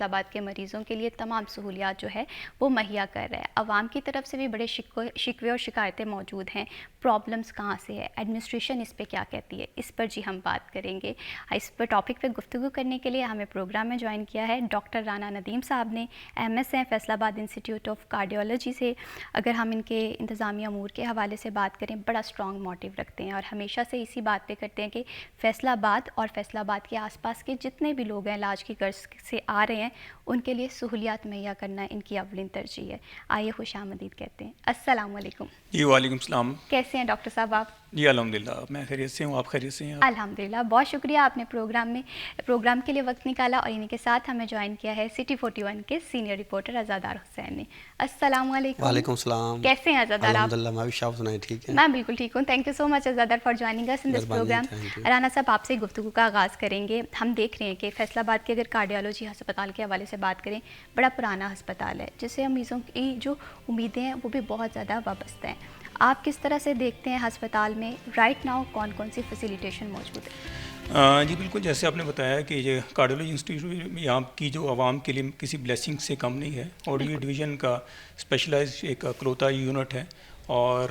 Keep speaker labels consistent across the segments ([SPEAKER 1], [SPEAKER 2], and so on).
[SPEAKER 1] فیصل آباد کے مریضوں کے لیے تمام سہولیات جو ہے وہ مہیا کر رہا ہے. عوام کی طرف سے بھی بڑے شکوے اور شکایتیں موجود ہیں. پرابلمس کہاں سے ہے, ایڈمنسٹریشن اس پہ کیا کہتی ہے, اس پر جی ہم بات کریں گے. اس پر ٹاپک پہ گفتگو کرنے کے لیے ہمیں پروگرام میں جوائن کیا ہے ڈاکٹر رانا ندیم صاحب نے. MS ہیں فیصل آباد انسٹیٹیوٹ آف کارڈیولوجی سے. اگر ہم ان کے انتظامی امور کے حوالے سے بات کریں, بڑا اسٹرانگ موٹیو رکھتے ہیں اور ہمیشہ سے اسی بات پہ کرتے ہیں کہ فیصل آباد اور فیصل آباد کے آس پاس کے جتنے بھی لوگ ہیں علاج کی غرض سے آ رہے ہیں ان کے لیے سہولیات مہیا کرنا ان کی اولین ترجیح ہے. آئیے خوش آمدید کہتے ہیں. السلام علیکم.
[SPEAKER 2] جی وعلیکم السلام.
[SPEAKER 1] کیسے ہیں ڈاکٹر صاحب آپ؟
[SPEAKER 2] جی الحمدللہ میں خیریت سے ہوں, آپ خیریت سے ہیں؟
[SPEAKER 1] الحمدللہ, بہت شکریہ آپ نے پروگرام کے لیے وقت نکالا اور انہی کے ساتھ ہمیں جوائن کیا ہے سٹی 41 کے سینئر رپورٹر عزادار حسین نے. السلام علیکم.
[SPEAKER 3] وعلیکم السلام.
[SPEAKER 1] کیسے ہیں عزادار آپ؟
[SPEAKER 3] الحمدللہ میں بھی شاپ سنائیں ٹھیک ہے.
[SPEAKER 1] میں بالکل ٹھیک ہوں. تھینک یو سو مچ عزادار for joining us in this program. Rana صاحب آپ سے گفتگو کا آغاز کریں گے. ہم دیکھ رہے ہیں کہ فیصل آباد کے اگر کارڈیالوجی ہسپتال کے حوالے سے بات کریں, بڑا پرانا ہسپتال ہے جس سے مریضوں کی جو امیدیں ہیں وہ بھی بہت زیادہ وابستہ ہیں. آپ کس طرح سے دیکھتے ہیں ہسپتال میں رائٹ ناؤ کون کون سی فیسیلیٹیشن موجود ہے؟
[SPEAKER 2] جی بالکل, جیسے آپ نے بتایا کہ یہ کارڈیولوجی انسٹیٹیوٹ یہاں کی جو عوام کے لیے کسی بلیسنگ سے کم نہیں ہے, اور یہ ڈویژن کا اسپیشلائز ایک اکلوتا یونٹ ہے. اور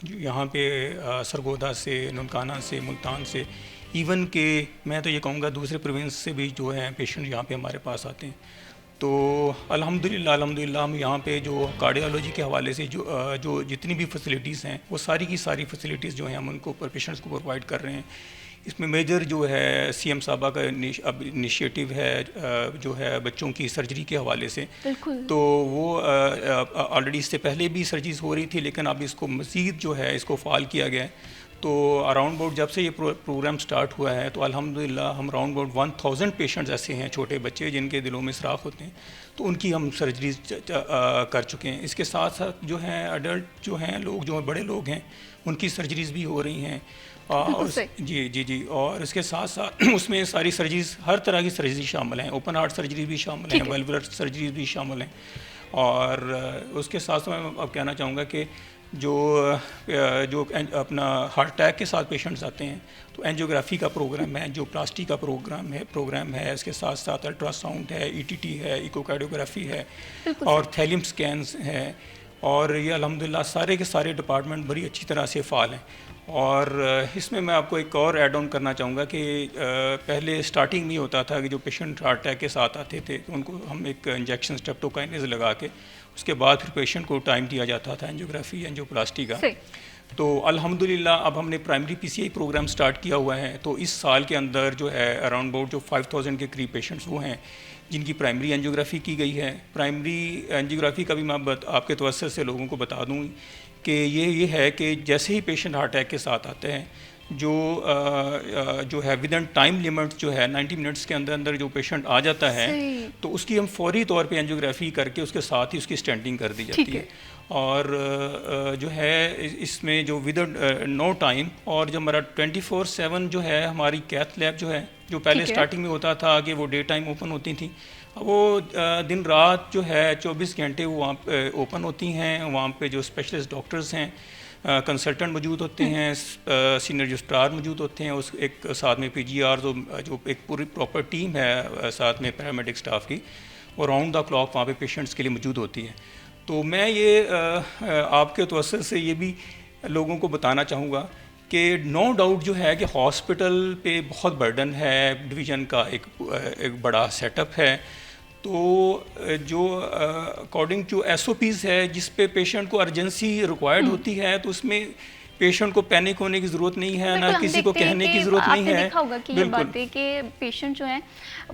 [SPEAKER 2] یہاں پہ سرگودا سے, ننکانہ سے, ملتان سے, ایون کہ میں تو یہ کہوں گا دوسرے پروونس سے بھی جو ہیں پیشنٹ یہاں پہ ہمارے پاس آتے ہیں. تو الحمدللہ ہم یہاں پہ جو کارڈیالوجی کے حوالے سے جو جتنی بھی فیسلٹیز ہیں وہ ساری کی ساری فیسلٹیز جو ہیں ہم ان کو پیشنٹس کو پرووائڈ کر رہے ہیں. اس میں میجر جو ہے CM صاحبہ کا انیشیٹو ہے جو ہے بچوں کی سرجری کے حوالے سے. تو وہ آلریڈی اس سے پہلے بھی سرجریز ہو رہی تھی, لیکن اب اس کو مزید جو ہے اس کو فعال کیا گیا ہے. تو اراؤنڈ اباؤٹ جب سے یہ پروگرام سٹارٹ ہوا ہے تو الحمدللہ ہم اراؤنڈ اباؤٹ 1000 پیشنٹس ایسے ہیں, چھوٹے بچے جن کے دلوں میں سراخ ہوتے ہیں, تو ان کی ہم سرجریز کر چکے ہیں. اس کے ساتھ ساتھ جو ہیں ایڈلٹ جو ہیں لوگ جو بڑے لوگ ہیں ان کی سرجریز بھی ہو رہی ہیں. جی اور اس کے ساتھ ساتھ اس میں ساری سرجریز, ہر طرح کی سرجری شامل ہیں. اوپن ہارٹ سرجری بھی شامل ہیں, ویلولر سرجریز بھی شامل ہیں. اور اس کے ساتھ ساتھ میں اب کہنا چاہوں گا کہ جو اپنا ہارٹ اٹیک کے ساتھ پیشنٹس آتے ہیں تو اینجیوگرافی کا پروگرام ہے, اینجیوپلاسٹی کا پروگرام ہے. اس کے ساتھ ساتھ الٹرا ساؤنڈ ہے, ETT ہے, ایکوکارڈیوگرافی ہے, اور تھیلیم سکینز ہے. اور یہ الحمدللہ سارے کے سارے ڈپارٹمنٹ بڑی اچھی طرح سے فعال ہیں. اور اس میں آپ کو ایک اور ایڈ آن کرنا چاہوں گا کہ پہلے سٹارٹنگ میں ہوتا تھا کہ جو پیشنٹ ہارٹ اٹیک کے ساتھ آتے تھے تو ان کو ہم ایک انجیکشن اسٹیپٹوکائنیز لگا کے اس کے بعد پھر پیشنٹ کو ٹائم دیا جاتا تھا اینجیوگرافی اینجیوپلاسٹی کا. تو الحمدللہ اب ہم نے پرائمری PCI پروگرام سٹارٹ کیا ہوا ہے. تو اس سال کے اندر جو ہے اراؤنڈ اباؤٹ جو 5000 کے قریب پیشنٹس وہ ہیں جن کی پرائمری اینجیوگرافی کی گئی ہے. پرائمری اینجیوگرافی کا بھی میں آپ کے توسط سے لوگوں کو بتا دوں کہ یہ ہے کہ جیسے ہی پیشنٹ ہارٹ اٹیک کے ساتھ آتے ہیں جو ہے ود ان ٹائم لمٹ جو ہے 90 منٹس کے اندر جو پیشنٹ آ جاتا ہے تو اس کی ہم فوری طور پہ اینجیوگرافی کر کے اس کے ساتھ ہی اس کی اسٹینٹنگ کر دی جاتی ہے. اور جو ہے اس میں جو ود نو ٹائم, اور جو ہمارا 24/7 جو ہے ہماری کیتھ لیب جو ہے جو پہلے سٹارٹنگ میں ہوتا تھا کہ وہ ڈے ٹائم اوپن ہوتی تھیں, وہ دن رات جو ہے 24 گھنٹے وہ وہاں پہ اوپن ہوتی ہیں. وہاں پہ جو اسپیشلسٹ ڈاکٹرز ہیں, کنسلٹنٹ موجود ہوتے ہیں, سینئر رجسٹرار موجود ہوتے ہیں, اس ایک ساتھ میں PGR جو ایک پوری پراپر ٹیم ہے ساتھ میں پیرامیڈک اسٹاف کی, اور راؤنڈ دا کلاک وہاں پہ پیشنٹس کے لیے موجود ہوتی ہے. تو میں یہ آپ کے توسط سے یہ بھی لوگوں کو بتانا چاہوں گا کہ نو ڈاؤٹ جو ہے کہ ہاسپٹل پہ بہت برڈن ہے, ڈویژن کا ایک بڑا سیٹ اپ ہے. تو جو اکارڈنگ ٹو SOPs ہے جس پہ پیشنٹ کو ارجنسی ریکوائرڈ ہوتی ہے تو اس میں پیشنٹ کو پینک ہونے کی ضرورت نہیں ہے, نہ کسی کو کہنے کی ضرورت نہیں ہے.
[SPEAKER 1] آپ نے دیکھا ہوگا کہ یہ باتیں کہ پیشنٹ جو ہیں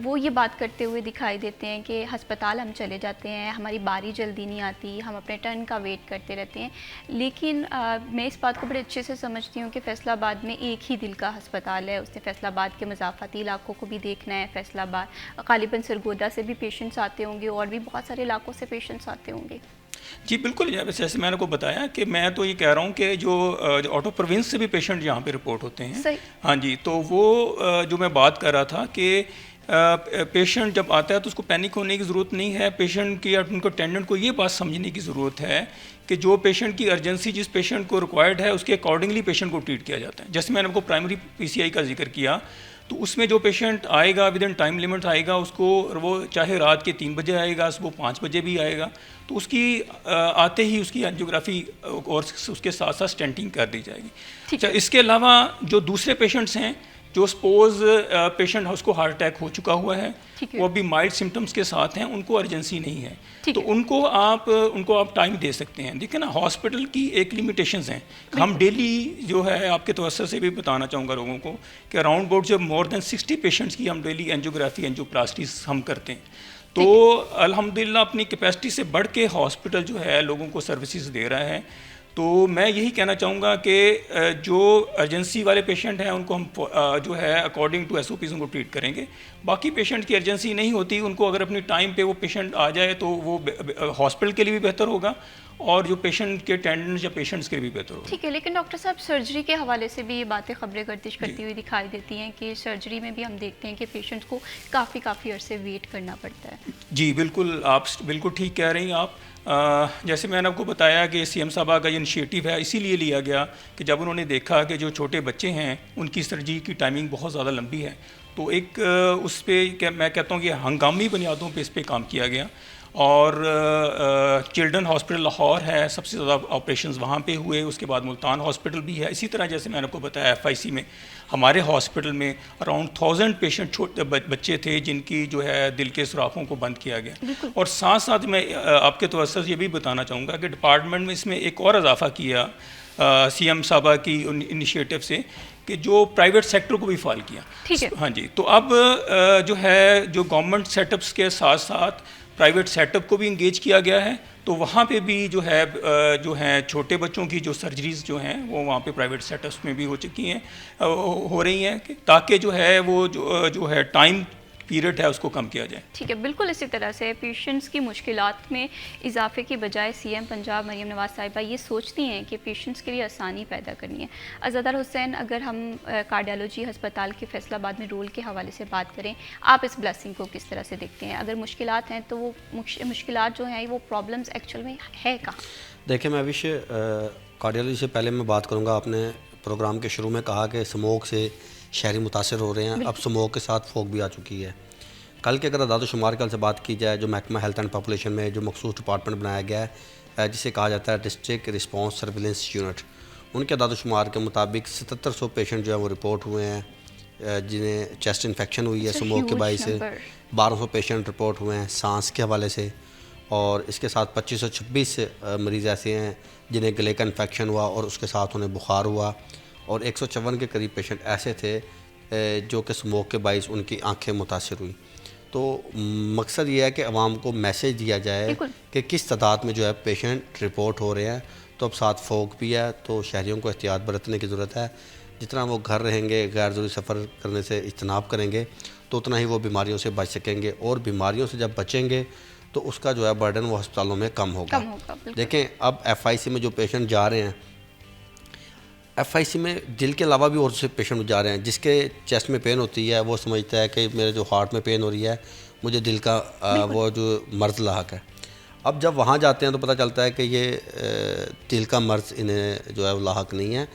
[SPEAKER 1] وہ یہ بات کرتے ہوئے دکھائی دیتے ہیں کہ ہسپتال ہم چلے جاتے ہیں, ہماری باری جلدی نہیں آتی, ہم اپنے ٹرن کا ویٹ کرتے رہتے ہیں. لیکن میں اس بات کو بڑے اچھے سے سمجھتی ہوں کہ فیصل آباد میں ایک ہی دل کا ہسپتال ہے. اس نے فیصل آباد کے مضافاتی علاقوں کو بھی دیکھنا ہے. فیصل آباد غالباً سرگودا سے بھی پیشنٹس آتے ہوں گے اور بھی بہت سارے علاقوں سے پیشنٹس آتے ہوں گے.
[SPEAKER 2] جی بالکل, جیسے میں نے کو بتایا کہ میں تو یہ کہہ رہا ہوں کہ جو آؤٹ آف پروونس سے بھی پیشنٹ یہاں پہ رپورٹ ہوتے ہیں.
[SPEAKER 1] صحیح.
[SPEAKER 2] ہاں جی, تو وہ جو میں بات کر رہا تھا کہ پیشنٹ جب آتا ہے تو اس کو پینک ہونے کی ضرورت نہیں ہے. پیشنٹ کی یا ان کو اٹینڈنٹ کو یہ بات سمجھنے کی ضرورت ہے کہ جو پیشنٹ کی ارجنسی جس پیشنٹ کو ریکوائرڈ ہے اس کے اکارڈنگلی پیشنٹ کو ٹریٹ کیا جاتا ہے. جیسے میں نے آپ کو پرائمری PCI کا ذکر کیا, تو اس میں جو پیشنٹ آئے گا ود ان ٹائم لمٹ آئے گا, اس کو وہ چاہے رات کے 3 بجے آئے گا, صبح 5 بجے بھی آئے گا, تو اس کی آتے ہی اس کی اینجیوگرافی اور اس کے ساتھ ساتھ اسٹینٹنگ کر دی جائے گی. اس کے علاوہ جو دوسرے پیشنٹس ہیں, جو سپوز پیشنٹ اس کو ہارٹ اٹیک ہو چکا ہوا ہے, وہ ابھی مائلڈ سمٹمس کے ساتھ ہیں, ان کو ارجنسی نہیں ہے, تو ان کو آپ ٹائم دے سکتے ہیں. دیکھیں نا, ہاسپٹل کی ایک لمیٹیشنز ہیں. ہم ڈیلی جو ہے آپ کے توسط سے بھی بتانا چاہوں گا لوگوں کو کہ اراؤنڈ اباؤٹ جب مور دین 60 پیشنٹس کی ہم ڈیلی اینجیوگرافی اینجیوپلاسٹیز ہم کرتے ہیں, تو الحمدللہ اپنی کیپیسٹی سے بڑھ کے ہاسپٹل جو ہے لوگوں کو سروسز دے رہا ہے. تو میں یہی کہنا چاہوں گا کہ جو ارجنسی والے پیشنٹ ہیں ان کو ہم جو ہے اکارڈنگ ٹو SOPs ان کو ٹریٹ کریں گے. باقی پیشنٹ کی ارجنسی نہیں ہوتی, ان کو اگر اپنی ٹائم پہ وہ پیشنٹ آ جائے تو وہ ہاسپٹل کے لیے بھی بہتر ہوگا اور جو پیشنٹ کے اٹینڈنٹس یا پیشنٹس کے لیے بھی بہتر ہوگا.
[SPEAKER 1] ٹھیک ہے, لیکن ڈاکٹر صاحب سرجری کے حوالے سے بھی یہ باتیں خبریں گردش کرتی ہوئی دکھائی دیتی ہیں کہ سرجری میں بھی ہم دیکھتے ہیں کہ پیشنٹس کو کافی عرصے ویٹ کرنا پڑتا ہے.
[SPEAKER 2] جی بالکل, آپ بالکل ٹھیک کہہ رہی ہیں آپ. جیسے میں نے آپ کو بتایا کہ CM صاحبہ کا یہ انیشیٹو ہے اسی لیے لیا گیا کہ جب انہوں نے دیکھا کہ جو چھوٹے بچے ہیں ان کی سرجری کی ٹائمنگ بہت زیادہ لمبی ہے, تو ایک اس پہ میں کہتا ہوں کہ ہنگامی بنیادوں پہ اس پہ کام کیا گیا. اور چلڈرن ہاسپٹل لاہور ہے, سب سے زیادہ آپریشنز وہاں پہ ہوئے. اس کے بعد ملتان ہاسپٹل بھی ہے. اسی طرح جیسے میں نے آپ کو بتایا FIC میں ہمارے ہاسپٹل میں اراؤنڈ 1000 پیشنٹ چھوٹے بچے تھے جن کی جو ہے دل کے سوراخوں کو بند کیا گیا. اور ساتھ ساتھ میں آپ کے توسط یہ بھی بتانا چاہوں گا کہ ڈپارٹمنٹ میں اس میں ایک اور اضافہ کیا CM صاحبہ کی انیشیٹو سے کہ جو پرائیویٹ سیکٹر کو بھی فعال کیا. ہاں جی, تو اب جو ہے جو گورنمنٹ سیٹ اپس کے ساتھ ساتھ پرائیویٹ سیٹ اپ کو بھی انگیج کیا گیا ہے, تو وہاں پہ بھی جو ہے چھوٹے بچوں کی جو سرجریز جو ہیں وہ وہاں پہ پرائیویٹ سیٹ اپس میں بھی ہو چکی ہیں, ہو رہی ہیں, تاکہ جو ہے وہ جو ہے ٹائم پیریڈ ہے اس کو کم کیا جائے.
[SPEAKER 1] ٹھیک ہے, بالکل اسی طرح سے پیشنٹس کی مشکلات میں اضافے کی بجائے CM پنجاب مریم نواز صاحبہ یہ سوچتی ہیں کہ پیشنٹس کے لیے آسانی پیدا کرنی ہے. عزادار حسین, اگر ہم کارڈیالوجی ہسپتال کے فیصل آباد میں رول کے حوالے سے بات کریں, آپ اس بلیسنگ کو کس طرح سے دیکھتے ہیں؟ اگر مشکلات ہیں تو وہ مشکلات جو ہیں وہ پرابلمس ایکچوئل میں ہے کہاں؟
[SPEAKER 3] دیکھیں میں کارڈیالوجی سے پہلے میں بات کروں گا. آپ نے پروگرام کے شروع میں کہا کہ اسموک سے شہری متاثر ہو رہے ہیں, اب اسموک کے ساتھ فوگ بھی آ چکی ہے. کل کے اگر اعداد و شمار کل سے بات کی جائے, جو محکمہ ہیلتھ اینڈ پاپولیشن میں جو مخصوص ڈپارٹمنٹ بنایا گیا ہے جسے کہا جاتا ہے ڈسٹرکٹ رسپانس سرویلنس یونٹ, ان کے اعداد و شمار کے مطابق 7700 پیشنٹ جو ہے وہ رپورٹ ہوئے ہیں جنہیں چیسٹ انفیکشن ہوئی ہے اسموک کے باعث سے. 1200 پیشنٹ رپورٹ ہوئے ہیں سانس کے حوالے سے, اور اس کے ساتھ 2526 مریض ایسے ہیں جنہیں گلے کا انفیکشن ہوا اور اس کے ساتھ انہیں بخار ہوا, اور 154 کے قریب پیشنٹ ایسے تھے جو کہ اسموک کے باعث ان کی آنکھیں متاثر ہوئی. تو مقصد یہ ہے کہ عوام کو میسیج دیا جائے کہ کس تعداد میں جو ہے پیشنٹ رپورٹ ہو رہے ہیں. تو اب ساتھ فوگ بھی ہے, تو شہریوں کو احتیاط برتنے کی ضرورت ہے. جتنا وہ گھر رہیں گے, غیر ضروری سفر کرنے سے اجتناب کریں گے, تو اتنا ہی وہ بیماریوں سے بچ سکیں گے, اور بیماریوں سے جب بچیں گے تو اس کا جو ہے برڈن وہ ہسپتالوں میں کم ہوگا. دیکھیں اب FIC میں جو پیشنٹ جا رہے ہیں, FIC میں دل کے علاوہ بھی اور سے پیشنٹ جا رہے ہیں. جس کے چیسٹ میں پین ہوتی ہے وہ سمجھتا ہے کہ میرے جو ہارٹ میں پین ہو رہی ہے مجھے دل کا وہ جو مرض لاحق ہے. اب جب وہاں جاتے ہیں تو پتہ چلتا ہے کہ یہ دل کا مرض انہیں جو ہے وہ لاحق نہیں ہے,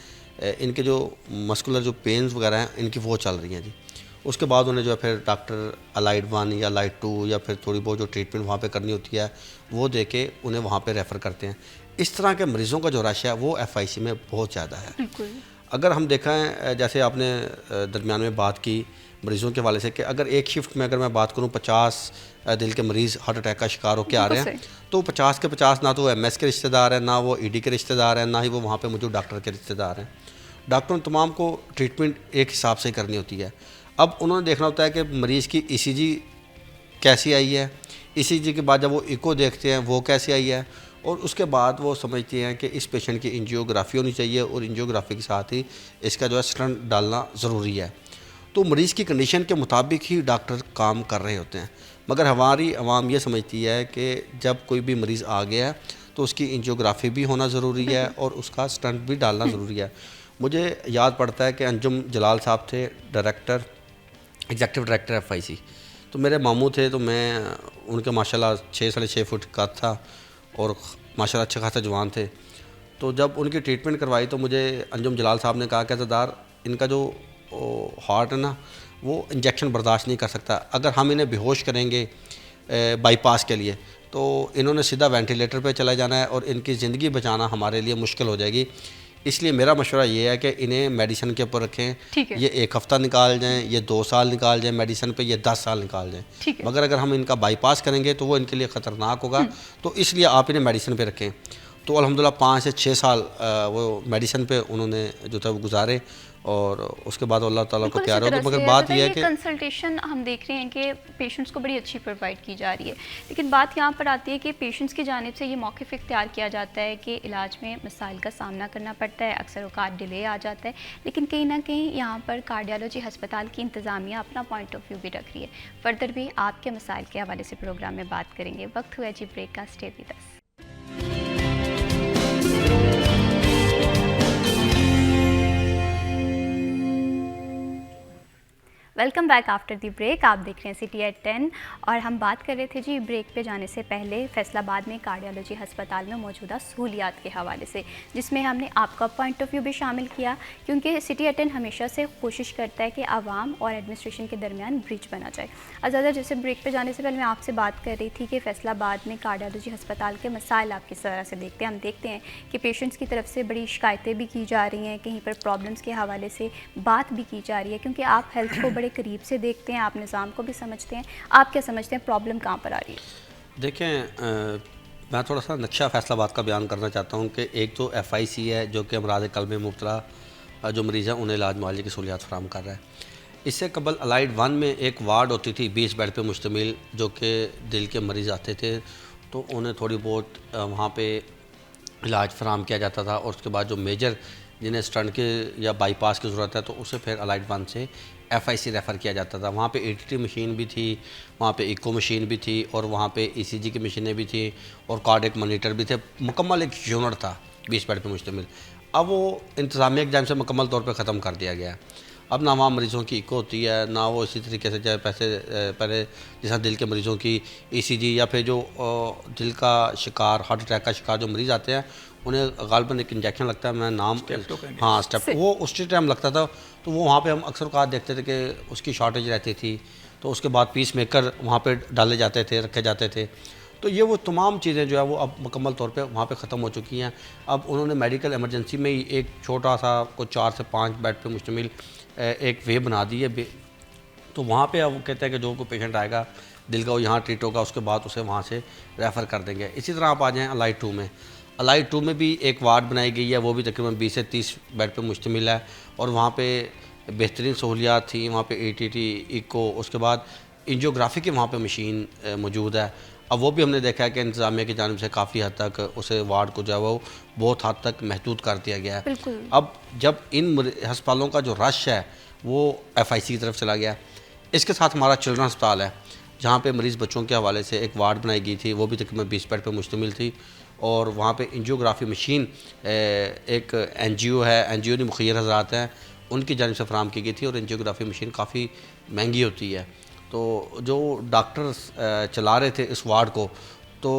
[SPEAKER 3] ان کے جو مسکولر جو پینز وغیرہ ہیں ان کی وہ چل رہی ہیں جی. اس کے بعد انہیں جو ہے پھر ڈاکٹر الائڈ 1 یا الائڈ 2 یا پھر تھوڑی بہت جو ٹریٹمنٹ وہاں پہ کرنی ہوتی ہے وہ دے کے انہیں وہاں پہ ریفر کرتے ہیں. اس طرح کے مریضوں کا جو رش ہے وہ FIC میں بہت زیادہ ہے. اگر ہم دیکھیں جیسے آپ نے درمیان میں بات کی مریضوں کے حوالے سے کہ اگر ایک شفٹ میں اگر میں بات کروں 50 دل کے مریض ہارٹ اٹیک کا شکار ہو کے آ رہے ہیں, تو 50 کے 50 نہ تو MS کے رشتہ دار ہیں, نہ وہ ED کے رشتہ دار ہیں, نہ ہی وہ وہاں پہ موجود ڈاکٹر کے رشتہ دار ہیں. ڈاکٹروں تمام کو ٹریٹمنٹ ایک حساب سے کرنی ہوتی ہے. اب انہوں نے دیکھنا ہوتا ہے کہ مریض کی ECG کیسی آئی ہے, ECG کے بعد جب وہ ایکو دیکھتے ہیں وہ کیسی آئی ہے, اور اس کے بعد وہ سمجھتے ہیں کہ اس پیشنٹ کی انجیوگرافی ہونی چاہیے, اور انجیوگرافی کے ساتھ ہی اس کا جو ہے اسٹنٹ ڈالنا ضروری ہے. تو مریض کی کنڈیشن کے مطابق ہی ڈاکٹر کام کر رہے ہوتے ہیں. مگر ہماری عوام یہ سمجھتی ہے کہ جب کوئی بھی مریض آ گیا ہے تو اس کی انجیوگرافی بھی ہونا ضروری ہے اور اس کا اسٹنٹ بھی ڈالنا ضروری ہے. مجھے یاد پڑتا ہے کہ انجم جلال صاحب تھے ڈائریکٹر ایگزیکٹو ڈائریکٹر ایف آئی سی. تو میرے ماموں تھے, تو میں ان کے ماشاءاللہ 6 فٹ قد تھا اور ماشاءاللہ اچھے خاصے جوان تھے. تو جب ان کی ٹریٹمنٹ کروائی تو مجھے انجم جلال صاحب نے کہا کہ عزادار ان کا جو ہارٹ ہے نا وہ انجیکشن برداشت نہیں کر سکتا, اگر ہم انہیں بے ہوش کریں گے بائی پاس کے لیے تو انہوں نے سیدھا وینٹیلیٹر پہ چلا جانا ہے اور ان کی زندگی بچانا ہمارے لیے مشکل ہو جائے گی. اس لیے میرا مشورہ یہ ہے کہ انہیں میڈیسن کے اوپر رکھیں. یہ 1 ہفتہ نکال جائیں, یہ 2 سال نکال جائیں میڈیسن پہ, یہ 10 سال نکال جائیں, مگر اگر ہم ان کا بائی پاس کریں گے تو وہ ان کے لیے خطرناک ہوگا. تو اس لیے آپ انہیں میڈیسن پہ رکھیں. تو الحمدللہ 5 سے 6 سال وہ میڈیسن پہ انہوں نے جو تھا وہ گزارے, اور اس کے بعد اللہ تعالیٰ کو پیار ہو. تو مگر بات یہ ہے کہ
[SPEAKER 1] کنسلٹیشن ہم دیکھ رہے ہیں کہ پیشنٹس کو بڑی اچھی پرووائڈ کی جا رہی ہے, لیکن بات یہاں پر آتی ہے کہ پیشنٹس کی جانب سے یہ موقف اختیار کیا جاتا ہے کہ علاج میں مسائل کا سامنا کرنا پڑتا ہے, اکثر اوقات ڈیلے آ جاتا ہے, لیکن کہیں نہ کہیں یہاں پر کارڈیالوجی ہسپتال کی انتظامیہ اپنا پوائنٹ آف ویو بھی رکھ رہی ہے. فردر بھی آپ کے مسائل کے حوالے سے پروگرام میں بات کریں گے. وقت ہوا جی بریک کا, stay with us. Welcome back after the break. آپ دیکھ رہے ہیں سٹی ایٹ 10 اور ہم بات کر رہے تھے جی بریک پہ جانے سے پہلے فیصل آباد میں کارڈیالوجی ہسپتال میں موجودہ سہولیات کے حوالے سے, جس میں ہم نے آپ کا پوائنٹ آف ویو بھی شامل کیا, کیونکہ سٹی ایٹ 10 ہمیشہ سے کوشش کرتا ہے کہ عوام اور ایڈمنسٹریشن کے درمیان برج بنا جائے. عزادہ, جیسے بریک پہ جانے سے پہلے میں آپ سے بات کر رہی تھی کہ فیصل آباد میں کارڈیالوجی ہسپتال کے مسائل آپ کس طرح سے دیکھتے ہیں. ہم دیکھتے ہیں کہ پیشنٹس کی طرف سے بڑی شکایتیں بھی کی جا رہی ہیں, کہیں پر پرابلمس کے حوالے سے بات بھی کی جا رہی ہے, کیونکہ آپ ہیلتھ کو بڑے قریب سے دیکھتے ہیں, آپ نظام کو بھی سمجھتے ہیں. آپ کیا سمجھتے ہیں پرابلم کہاں پر آ رہی ہے؟
[SPEAKER 3] دیکھیں, میں تھوڑا سا نقشہ فیصل آباد کا بیان کرنا چاہتا ہوں کہ ایک تو ایف آئی سی ہے جو کہ امراض قلب میں مبتلا جو مریض ہیں انہیں علاج معالجے کی سہولیات فراہم کر رہا ہے. اس سے قبل الائڈ 1 میں ایک وارڈ ہوتی تھی 20 بیڈ پہ مشتمل, جو کہ دل کے مریض آتے تھے تو انہیں تھوڑی بہت وہاں پہ علاج فراہم کیا جاتا تھا, اور اس کے بعد جو میجر جنہیں اسٹنٹ کے یا بائی پاس کی ضرورت ہے تو اسے پھر الائڈ 1 سے ایف آئی سی ریفر کیا جاتا تھا. وہاں پہ اے ٹی ٹی مشین بھی تھی, وہاں پہ ایکو مشین بھی تھی, اور وہاں پہ ای سی جی کی مشینیں بھی تھیں, اور کارڈیک مانیٹر بھی تھے. مکمل ایک یونٹ تھا 20 بیڈ پہ مشتمل. اب وہ انتظامیہ کی جانب سے مکمل طور پہ ختم کر دیا گیا ہے. اب نہ وہاں مریضوں کی ایکو ہوتی ہے, نہ وہ اسی طریقے سے جائے پہلے جیسا دل کے مریضوں کی ای سی جی, یا پھر جو دل کا شکار, ہارٹ اٹیک کا شکار جو مریض آتے ہیں انہیں غالباً ایک انجیکشن لگتا ہے, میں نام ہاں اسٹیپ, وہ اسی ٹائم لگتا تھا. تو وہ وہاں پہ ہم اکثر اوقات دیکھتے تھے کہ اس کی شارٹیج رہتی تھی, تو اس کے بعد پیس میکر وہاں پہ ڈالے جاتے تھے, رکھے جاتے تھے. تو یہ وہ تمام چیزیں جو ہے وہ اب مکمل طور پہ وہاں پہ ختم ہو چکی ہیں. اب انہوں نے میڈیکل ایمرجنسی میں ہی ایک چھوٹا سا کوئی 4 سے 5 بیڈ پہ مشتمل ایک وے بنا دی ہے. تو وہاں پہ اب وہ کہتے ہیں کہ جو کوئی پیشنٹ آئے گا دل کا وہ یہاں ٹریٹ ہوگا, اس کے بعد اسے وہاں سے ریفر کر دیں گے. اسی طرح آپ آ جائیں الائڈ 2 میں. الائڈ 2 میں بھی ایک وارڈ بنائی گئی ہے, وہ بھی تقریباً 20 سے 30 بیڈ پہ مشتمل ہے, اور وہاں پہ بہترین سہولیات تھیں. وہاں پہ اے ٹی ٹی, ایکو, اس کے بعد انجیوگرافی کی وہاں پہ مشین موجود ہے. اب وہ بھی ہم نے دیکھا ہے کہ انتظامیہ کی جانب سے کافی حد تک اسے وارڈ کو جو ہے وہ بہت حد تک محدود کر دیا گیا ہے. اب جب ان ہسپتالوں کا جو رش ہے وہ ایف آئی سی کی طرف چلا گیا. اس کے ساتھ ہمارا چلڈرن ہسپتال ہے جہاں پہ مریض بچوں کے حوالے سے ایک وارڈ بنائی گئی تھی, وہ بھی تقریباً 20 بیڈ پہ مشتمل تھی, اور وہاں پہ انجیوگرافی مشین ایک این جی او ہے, این جی او مخیر حضرات ہیں, ان کی جانب سے فراہم کی گئی تھی. اور انجیوگرافی مشین کافی مہنگی ہوتی ہے. تو جو ڈاکٹر چلا رہے تھے اس وارڈ کو, تو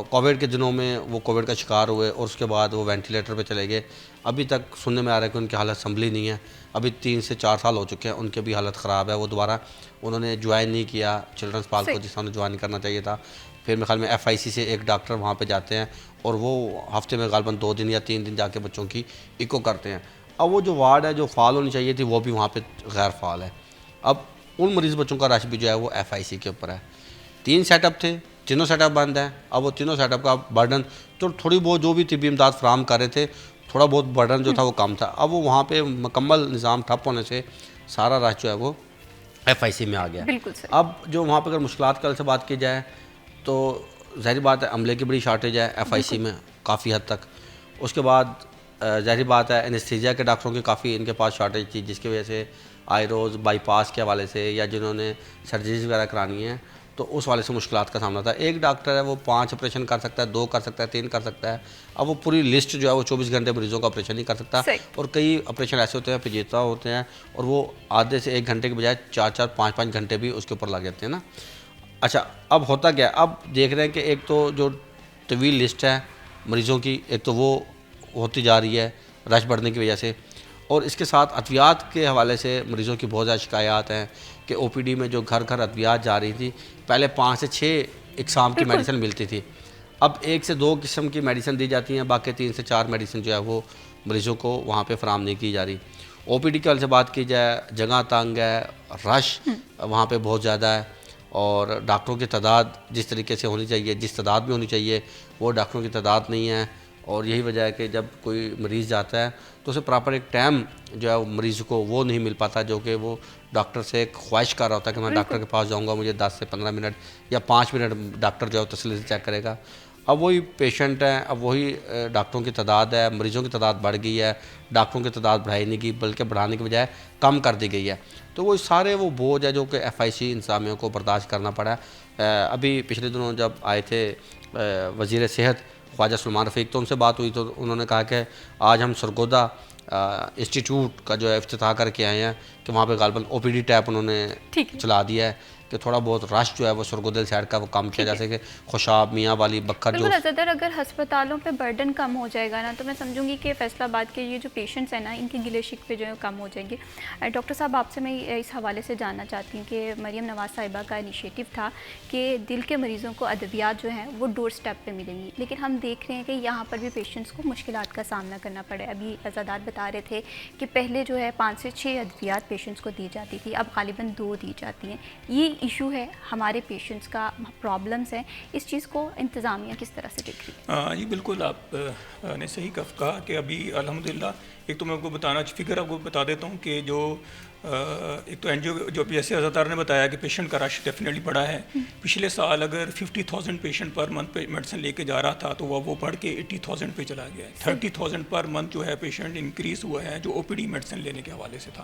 [SPEAKER 3] کووڈ کے دنوں میں وہ کووڈ کا شکار ہوئے, اور اس کے بعد وہ وینٹیلیٹر پہ چلے گئے. ابھی تک سننے میں آ رہا ہے کہ ان کی حالت سنبھلی نہیں ہے. ابھی 3 سے 4 سال ہو چکے ہیں, ان کی بھی حالت خراب ہے. وہ دوبارہ انہوں نے جوائن نہیں کیا چلڈرن ہسپتال کو جس طرح جوائن کرنا چاہیے تھا. پھر میرے خیال میں ایف آئی سی سے ایک ڈاکٹر وہاں پہ جاتے ہیں, اور وہ ہفتے میں غالباً 2 دن یا 3 دن جا کے بچوں کی ایکو کرتے ہیں. اب وہ جو وارڈ ہے جو فعال ہونی چاہیے تھی وہ بھی وہاں پہ غیر فعال ہے. اب ان مریض بچوں کا رش بھی جو ہے وہ ایف آئی سی کے اوپر ہے. 3 سیٹ اپ تھے, تینوں سیٹ اپ بند ہیں. اب وہ تینوں سیٹ اپ کا برڈن تو تھوڑی بہت جو بھی طبی امداد فراہم کر رہے تھے, تھوڑا بہت برڈن جو تھا وہ کم تھا. اب وہ وہاں پہ مکمل نظام ٹھپ ہونے سے سارا رش جو ہے وہ ایف آئی سی میں آ گیا. اب جو وہاں پہ اگر مشکلات کا سے بات کی جائے تو ظاہری بات ہے عملے کی بڑی شارٹیج ہے ایف آئی سی میں کافی حد تک. اس کے بعد ظاہری بات ہے انیستھیزیا کے ڈاکٹروں کی کافی ان کے پاس شارٹیج تھی, جس کی وجہ سے آئی روز بائی پاس کے حوالے سے یا جنہوں نے سرجریز وغیرہ کرانی ہیں تو اس والے سے مشکلات کا سامنا تھا. ایک ڈاکٹر ہے وہ 5 آپریشن کر سکتا ہے, 2 کر سکتا ہے, 3 کر سکتا ہے. اب وہ پوری لسٹ جو ہے وہ 24 گھنٹے مریضوں کا آپریشن نہیں کر سکتا, اور کئی آپریشن ایسے ہوتے ہیں پیچیدہ ہوتے ہیں اور وہ آدھے سے 1 گھنٹے کے بجائے 4-4 5-5 گھنٹے بھی اس کے اوپر لگ جاتے ہیں نا. اچھا اب ہوتا کیا, اب دیکھ رہے ہیں کہ ایک تو جو طویل لسٹ ہے مریضوں کی, ایک تو وہ ہوتی جا رہی ہے رش بڑھنے کی وجہ سے, اور اس کے ساتھ ادویات کے حوالے سے مریضوں کی بہت زیادہ شکایات ہیں کہ او پی ڈی میں جو گھر گھر ادویات جا رہی تھی, پہلے 5 سے 6 اقسام کی میڈیسن ملتی تھی, اب 1 سے 2 قسم کی میڈیسن دی جاتی ہیں, باقی 3 سے 4 میڈیسن جو ہے وہ مریضوں کو وہاں پہ فراہم نہیں کی جا رہی. او پی ڈی کے حوالے سے بات کی جائے, جگہ تنگ ہے, رش وہاں پہ بہت زیادہ ہے, اور ڈاکٹروں کی تعداد جس طریقے سے ہونی چاہیے, جس تعداد میں ہونی چاہیے وہ ڈاکٹروں کی تعداد نہیں ہے. اور یہی وجہ ہے کہ جب کوئی مریض جاتا ہے تو اسے پراپر ایک ٹائم جو ہے مریض کو وہ نہیں مل پاتا جو کہ وہ ڈاکٹر سے ایک خواہش کر رہا ہوتا ہے کہ میں ڈاکٹر کے پاس جاؤں گا, مجھے 10 سے 15 منٹ یا 5 منٹ ڈاکٹر جو ہے تسلی سے چیک کرے گا. اب وہی پیشنٹ ہیں, اب وہی ڈاکٹروں کی تعداد ہے, مریضوں کی تعداد بڑھ گئی ہے, ڈاکٹروں کی تعداد بڑھائی نہیں گئی بلکہ بڑھانے کی بجائے کم کر دی گئی ہے. تو وہ سارے وہ بوجھ ہے جو کہ ایف آئی سی انتظامیہ کو برداشت کرنا پڑا ہے. ابھی پچھلے دنوں جب آئے تھے وزیر صحت خواجہ سلمان رفیق, تو ان سے بات ہوئی تو انہوں نے کہا کہ آج ہم سرگودا انسٹیٹیوٹ کا جو ہے افتتاح کر کے آئے ہیں کہ وہاں پہ غالباً او پی ڈی ٹیپ انہوں نے چلا دیا ہے کہ تھوڑا بہت رش جو ہے وہ سرگودل سائڈ کا وہ کم کیا جا سکے. خوشاب, میاں والی, بکر جو
[SPEAKER 1] بالکل. اگر ہسپتالوں پہ برڈن کم ہو جائے گا نا تو میں سمجھوں گی کہ فیصل آباد کے یہ جو پیشنٹس ہیں نا ان کی گلے شکوے جو ہے کم ہو جائیں گے. ڈاکٹر صاحب آپ سے میں اس حوالے سے جاننا چاہتی ہوں کہ مریم نواز صاحبہ کا انیشیٹو تھا کہ دل کے مریضوں کو ادویات جو ہیں وہ ڈور سٹیپ پہ ملیں گی, لیکن ہم دیکھ رہے ہیں کہ یہاں پر بھی پیشنٹس کو مشکلات کا سامنا کرنا پڑا ہے. ابھی عزادات بتا رہے تھے کہ پہلے جو ہے 5 سے 6 ادویات پیشنٹس کو دی جاتی تھی, اب غالباً 2 دی جاتی ہیں. یہ ایشو ہے ہمارے پیشنٹس کا, پرابلمس ہیں, اس چیز کو انتظامیہ کس طرح سے دیکھ رہی ہے؟
[SPEAKER 2] جی بالکل, آپ نے صحیح کہا کہ ابھی الحمدللہ ایک تو میں آپ کو بتانا فکر آپ کو بتا دیتا ہوں کہ جو ایک تو این جی او جو جیسے عزادار نے بتایا کہ پیشنٹ کا رش ڈیفینیٹلی بڑا ہے. پچھلے سال اگر 50,000 پیشنٹ پر منتھ پہ میڈیسن لے کے جا رہا تھا تو وہ بڑھ کے 80,000 پہ چلا گیا ہے. 30,000 پر منتھ جو ہے پیشنٹ انکریز ہوا ہے جو او پی ڈی میڈیسن لینے کے حوالے سے تھا.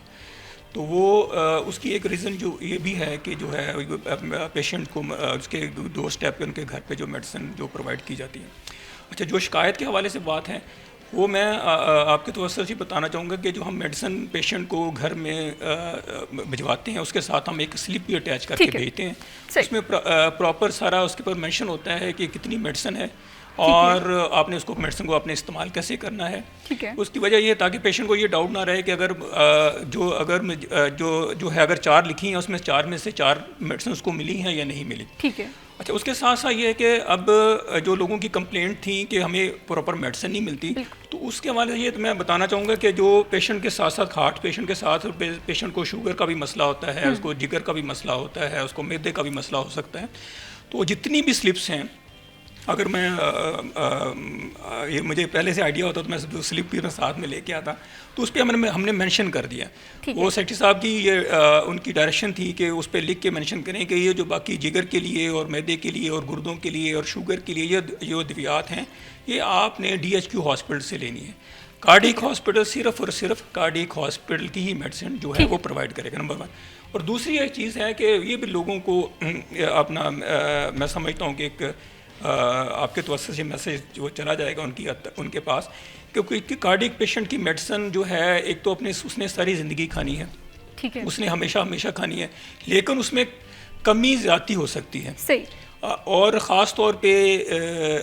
[SPEAKER 2] تو وہ اس کی ایک ریزن جو یہ بھی ہے کہ جو ہے پیشنٹ کو اس کے 2 اسٹیپ پہ ان کے گھر پہ جو میڈیسن جو پرووائڈ کی جاتی ہے. اچھا, جو شکایت کے حوالے سے بات ہے وہ میں آپ کے توسط سے بتانا چاہوں گا کہ جو ہم میڈیسن پیشنٹ کو گھر میں بھجواتے ہیں اس کے ساتھ ہم ایک سلپ بھی اٹیچ کر کے بھیجتے ہیں. اس میں پراپر سارا اس کے اوپر مینشن ہوتا ہے کہ کتنی میڈیسن ہے اور آپ نے اس کو میڈیسن کو اپنے استعمال کیسے کرنا ہے. اس کی وجہ یہ ہے تاکہ پیشنٹ کو یہ ڈاؤٹ نہ رہے کہ اگر جو ہے اگر 4 لکھی ہیں اس میں 4 میں سے 4 میڈیسن اس کو ملی ہیں یا نہیں ملی.
[SPEAKER 1] ٹھیک ہے.
[SPEAKER 2] اچھا, اس کے ساتھ ساتھ یہ ہے کہ اب جو لوگوں کی کمپلینٹ تھی کہ ہمیں پراپر میڈیسن نہیں ملتی, تو اس کے حوالے سے یہ میں بتانا چاہوں گا کہ جو پیشنٹ کے ساتھ ساتھ ہارٹ پیشنٹ کے ساتھ پیشنٹ کو شوگر کا بھی مسئلہ ہوتا ہے, اس کو جگر کا بھی مسئلہ ہوتا ہے, اس کو معدے کا بھی مسئلہ ہو سکتا ہے. تو جتنی بھی سلپس ہیں, اگر میں یہ مجھے پہلے سے آئیڈیا ہوتا تو میں سلپ بھی ساتھ میں لے کے آتا, تو اس پہ ہم نے مینشن کر دیا. وہ سیکٹری صاحب کی یہ ان کی ڈائریکشن تھی کہ اس پہ لکھ کے مینشن کریں کہ یہ جو باقی جگر کے لیے اور معدے کے لیے اور گردوں کے لیے اور شوگر کے لیے یہ جو ادویات ہیں یہ آپ نے ڈی ایچ کیو ہاسپٹل سے لینی ہے. کارڈیک ہاسپٹل صرف اور صرف کارڈیک ہاسپٹل کی ہی میڈیسن جو ہے وہ پرووائڈ کرے گا, نمبر 1. اور دوسری ایک چیز ہے کہ یہ بھی لوگوں کو اپنا میں سمجھتا ہوں کہ ایک آپ کے توسط سے میسیج جو چلا جائے گا ان کے پاس, کیونکہ کارڈیک پیشنٹ کی میڈیسن جو ہے ایک تو اس نے ساری زندگی کھانی ہے, اس نے ہمیشہ کھانی ہے, لیکن اس میں کمی زیادتی ہو سکتی ہے. اور خاص طور پہ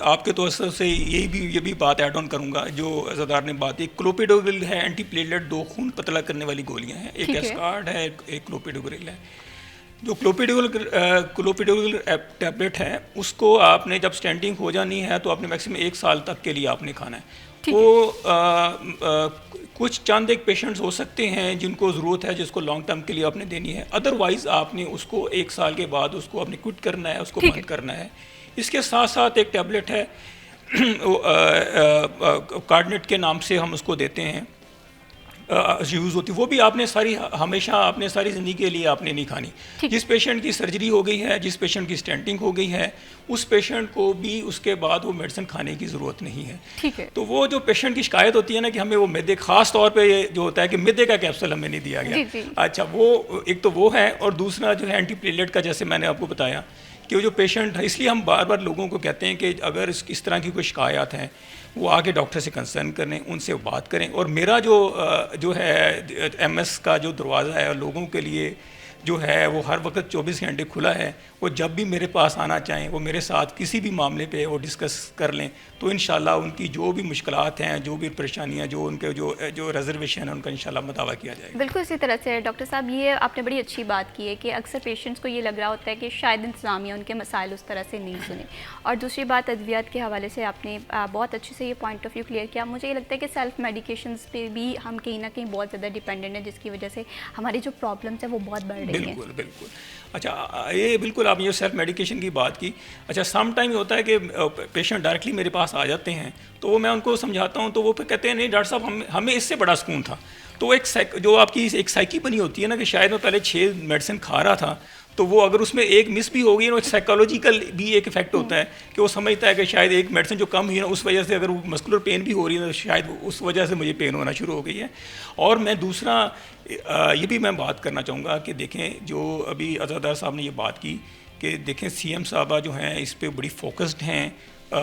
[SPEAKER 2] آپ کے توسط سے یہ بھی بات ایڈ آن کروں گا جو عزادار نے بات کی. کلوپیڈوگریل ہے اینٹی پلیٹلیٹ 2 خون پتلا کرنے والی گولیاں ہیں, ایک ایسکارڈ ہے ایک کلوپیڈوگریل ہے. جو کلوپیڈوگریل ٹیبلٹ ہے اس کو آپ نے جب اسٹینٹنگ ہو جانی ہے تو آپ نے میکسیمم 1 سال تک کے لیے آپ نے کھانا ہے. وہ کچھ چند ایک پیشنٹس ہو سکتے ہیں جن کو ضرورت ہے جس کو لانگ ٹرم کے لیے آپ نے دینی ہے, ادروائز آپ نے اس کو 1 سال کے بعد اس کو آپ نے کوئٹ کرنا ہے, اس کو بند کرنا ہے. اس کے ساتھ ساتھ ایک ٹیبلٹ ہے کارڈنیٹ کے نام سے ہم اس کو دیتے ہیں, یوز ہوتی, وہ بھی آپ نے ہمیشہ آپ نے ساری زندگی کے لیے آپ نے نہیں کھانی. جس پیشنٹ کی سرجری ہو گئی ہے, جس پیشنٹ کی اسٹینٹنگ ہو گئی ہے, اس پیشنٹ کو بھی اس کے بعد وہ میڈیسن کھانے کی ضرورت نہیں ہے. تو وہ جو پیشنٹ کی شکایت ہوتی ہے نا کہ ہمیں وہ معدے, خاص طور پہ جو ہوتا ہے کہ معدے کا کیپسول ہمیں نہیں دیا گیا. اچھا, وہ ایک تو وہ ہے, اور دوسرا جو ہے اینٹی پلیٹلیٹ کا, جیسے میں نے آپ کو بتایا کہ وہ جو پیشنٹ ہے، اس لیے ہم بار بار لوگوں کو کہتے ہیں کہ اگر اس طرح کی کوئی شکایات ہیں وہ آگے ڈاکٹر سے کنسرن کریں، ان سے بات کریں. اور میرا جو ہے ایم ایس کا جو دروازہ ہے لوگوں کے لیے جو ہے وہ ہر وقت 24 گھنٹے کھلا ہے. وہ جب بھی میرے پاس آنا چاہیں، وہ میرے ساتھ کسی بھی معاملے پہ وہ ڈسکس کر لیں، تو انشاءاللہ ان کی جو بھی مشکلات ہیں، جو بھی پریشانیاں، جو ان کے جو ریزرویشن ہے، ان کا انشاءاللہ مداوع کیا جائے گا.
[SPEAKER 1] بالکل اسی طرح سے ڈاکٹر صاحب یہ آپ نے بڑی اچھی بات کی ہے کہ اکثر پیشنٹس کو یہ لگ رہا ہوتا ہے کہ شاید انتظامیہ ان کے مسائل اس طرح سے نہیں سنے. اور دوسری بات ادویات کے حوالے سے آپ نے بہت اچھے سے یہ پوائنٹ آف ویو کلیئر کیا. مجھے یہ لگتا ہے کہ سیلف میڈیکیشنز پہ بھی ہم کہیں نہ کہیں بہت زیادہ ڈیپینڈنٹ ہیں، جس کی وجہ سے ہماری جو پرابلمس ہیں وہ بہت بڑھ رہی ہیں.
[SPEAKER 2] بالکل بالکل. اچھا یہ بالکل آپ نے جو سیلف میڈیکیشن کی بات کی. اچھا سم ٹائم یہ ہوتا ہے کہ پیشنٹ ڈائریکٹلی میرے پاس آ جاتے ہیں تو میں ان کو سمجھاتا ہوں تو وہ پھر کہتے ہیں نہیں ڈاکٹر صاحب ہمیں اس سے بڑا سکون تھا. تو ایک جو آپ کی ایک سائیکی بنی ہوتی ہے نا کہ شاید میں پہلے 6 میڈیسن کھا رہا تھا تو وہ اگر اس میں ایک مس بھی ہوگی نا، سائیکالوجیکل بھی ایک افیکٹ ہوتا ہے کہ وہ سمجھتا ہے کہ شاید ایک میڈیسن جو کم ہوئی نا اس وجہ سے اگر وہ مسکولر پین بھی ہو رہی ہے تو شاید اس وجہ سے مجھے پین ہونا شروع ہو گئی ہے. اور میں دوسرا یہ بھی میں بات کرنا چاہوں گا کہ دیکھیں جو ابھی عزادار صاحب نے یہ بات کی کہ دیکھیں سی ایم صاحبہ جو ہیں اس پہ بڑی فوکسڈ ہیں،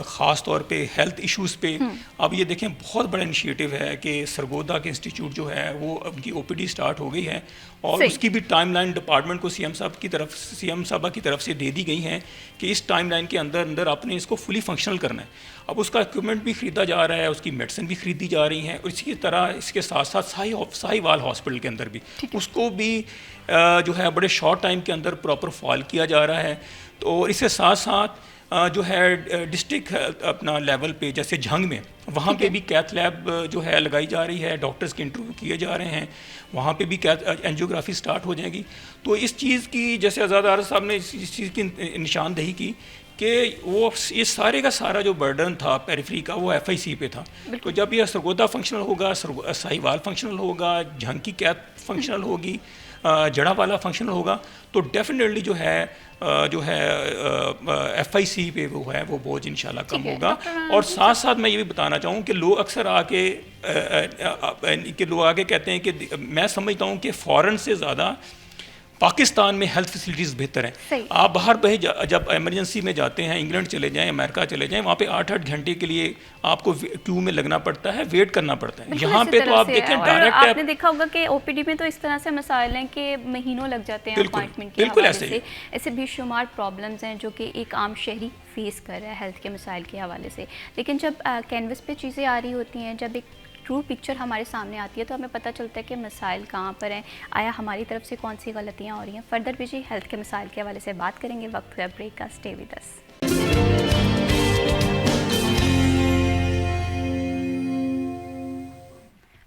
[SPEAKER 2] خاص طور پہ ہیلتھ ایشوز پہ. اب یہ دیکھیں بہت بڑا انیشیٹو ہے کہ سرگودا کے انسٹیٹیوٹ جو ہے وہ اب کی او پی ڈی اسٹارٹ ہو گئی ہے اور اس کی بھی ٹائم لائن ڈپارٹمنٹ کو سی ایم صاحبہ کی طرف سے دے دی گئی ہیں کہ اس ٹائم لائن کے اندر آپ نے اس کو فلی فنکشنل کرنا ہے. اب اس کا اکوپمنٹ بھی خریدا جا رہا ہے، اس کی میڈیسن بھی خریدی جا رہی ہیں، اور اسی طرح اس کے ساتھ ساتھ ساہی وال ہاسپٹل کے اندر بھی اس کو بھی جو ہے بڑے شارٹ ٹائم کے اندر پراپر فعال کیا جا رہا ہے. تو اس کے ساتھ ساتھ جو ہے ڈسٹرکٹ اپنا لیول پہ جیسے جھنگ میں وہاں پہ بھی کیتھ لیب جو ہے لگائی جا رہی ہے، ڈاکٹرز کے انٹرویو کیے جا رہے ہیں، وہاں پہ بھی اینجیوگرافی سٹارٹ ہو جائے گی. تو اس چیز کی جیسے آزاد عارض صاحب نے اس چیز کی نشاندہی کی کہ وہ یہ سارے کا سارا جو برڈن تھا پیریفری کا وہ ایف آئی سی پہ تھا. تو جب یہ سرگودا فنکشنل ہوگا، ساہی وال فنکشنل ہوگا، جھنگ کی کیتھ فنکشنل ہوگی، جڑا والا فنکشنل ہوگا، تو ڈیفینیٹلی جو ہے ایف آئی سی پہ وہ ہے وہ بوجھ انشاءاللہ کم ہوگا. اور ساتھ ساتھ میں یہ بھی بتانا چاہوں کہ لوگ اکثر آ کے کہتے ہیں کہ میں سمجھتا ہوں کہ فورن سے زیادہ پاکستان میں ہیلتھ فیسلٹیز بہتر ہیں. آپ باہر جب ایمرجنسی میں جاتے ہیں، انگلینڈ چلے جائیں، امریکہ چلے جائیں، وہاں پہ 8 گھنٹے کے لیے آپ کو کیو میں لگنا پڑتا ہے، ویٹ کرنا پڑتا ہے. یہاں پہ تو آپ دیکھیں ڈائریکٹ
[SPEAKER 1] آپ نے دیکھا ہوگا کہ او پی ڈی میں تو اس طرح سے مسائل ہیں کہ مہینوں لگ جاتے ہیں اپائنٹمنٹ کے حوالے سے. ایسے بھی شمار پرابلمز ہیں جو کہ ایک عام شہری فیس کر رہا ہے ہیلتھ کے مسائل کے حوالے سے. لیکن جب کینوس پہ چیزیں آ رہی ہوتی ہیں، جب ایک ٹرو پکچر ہمارے سامنے آتی ہے تو ہمیں پتہ چلتا ہے کہ مسائل کہاں پر ہیں، آیا ہماری طرف سے کون سی غلطیاں ہو رہی ہیں. فردر بھی جی ہیلتھ کے مسائل کے حوالے سے بات کریں گے. وقت ہے بریک کا، stay with us.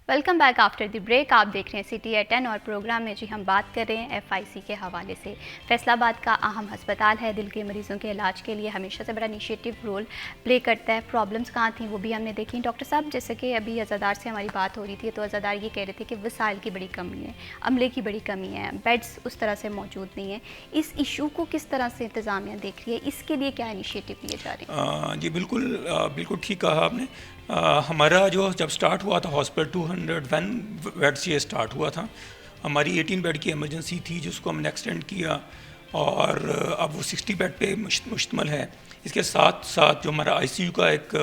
[SPEAKER 1] Welcome back after the break. آپ دیکھ رہے ہیں سٹی ایٹ 10 اور پروگرام میں جی ہم بات کر رہے ہیں ایف آئی سی کے حوالے سے. فیصل آباد کا اہم ہسپتال ہے، دل کے مریضوں کے علاج کے لیے ہمیشہ سے بڑا انیشیٹو رول پلے کرتا ہے. پرابلمس کہاں تھیں وہ بھی ہم نے دیکھی. ڈاکٹر صاحب جیسے کہ ابھی عزادار سے ہماری بات ہو رہی تھی تو عزادار یہ کہہ رہے تھے کہ وسائل کی بڑی کمی ہے، عملے کی بڑی کمی ہے، بیڈس اس طرح سے موجود نہیں ہیں. اس ایشو کو کس طرح سے انتظامیہ دیکھ رہی ہے، اس کے لیے کیا انیشیٹو لیے جا رہے ہیں؟
[SPEAKER 2] جی بالکل ٹھیک کہا آپ نے. ہمارا جو جب سٹارٹ ہوا تھا ہاسپٹل 201 بیڈ سے سٹارٹ ہوا تھا. ہماری 18 بیڈ کی ایمرجنسی تھی جس کو ہم نے ایکسٹینڈ کیا اور اب وہ 60 بیڈ پہ مشتمل ہے. اس کے ساتھ ساتھ جو ہمارا آئی سی یو کا ایک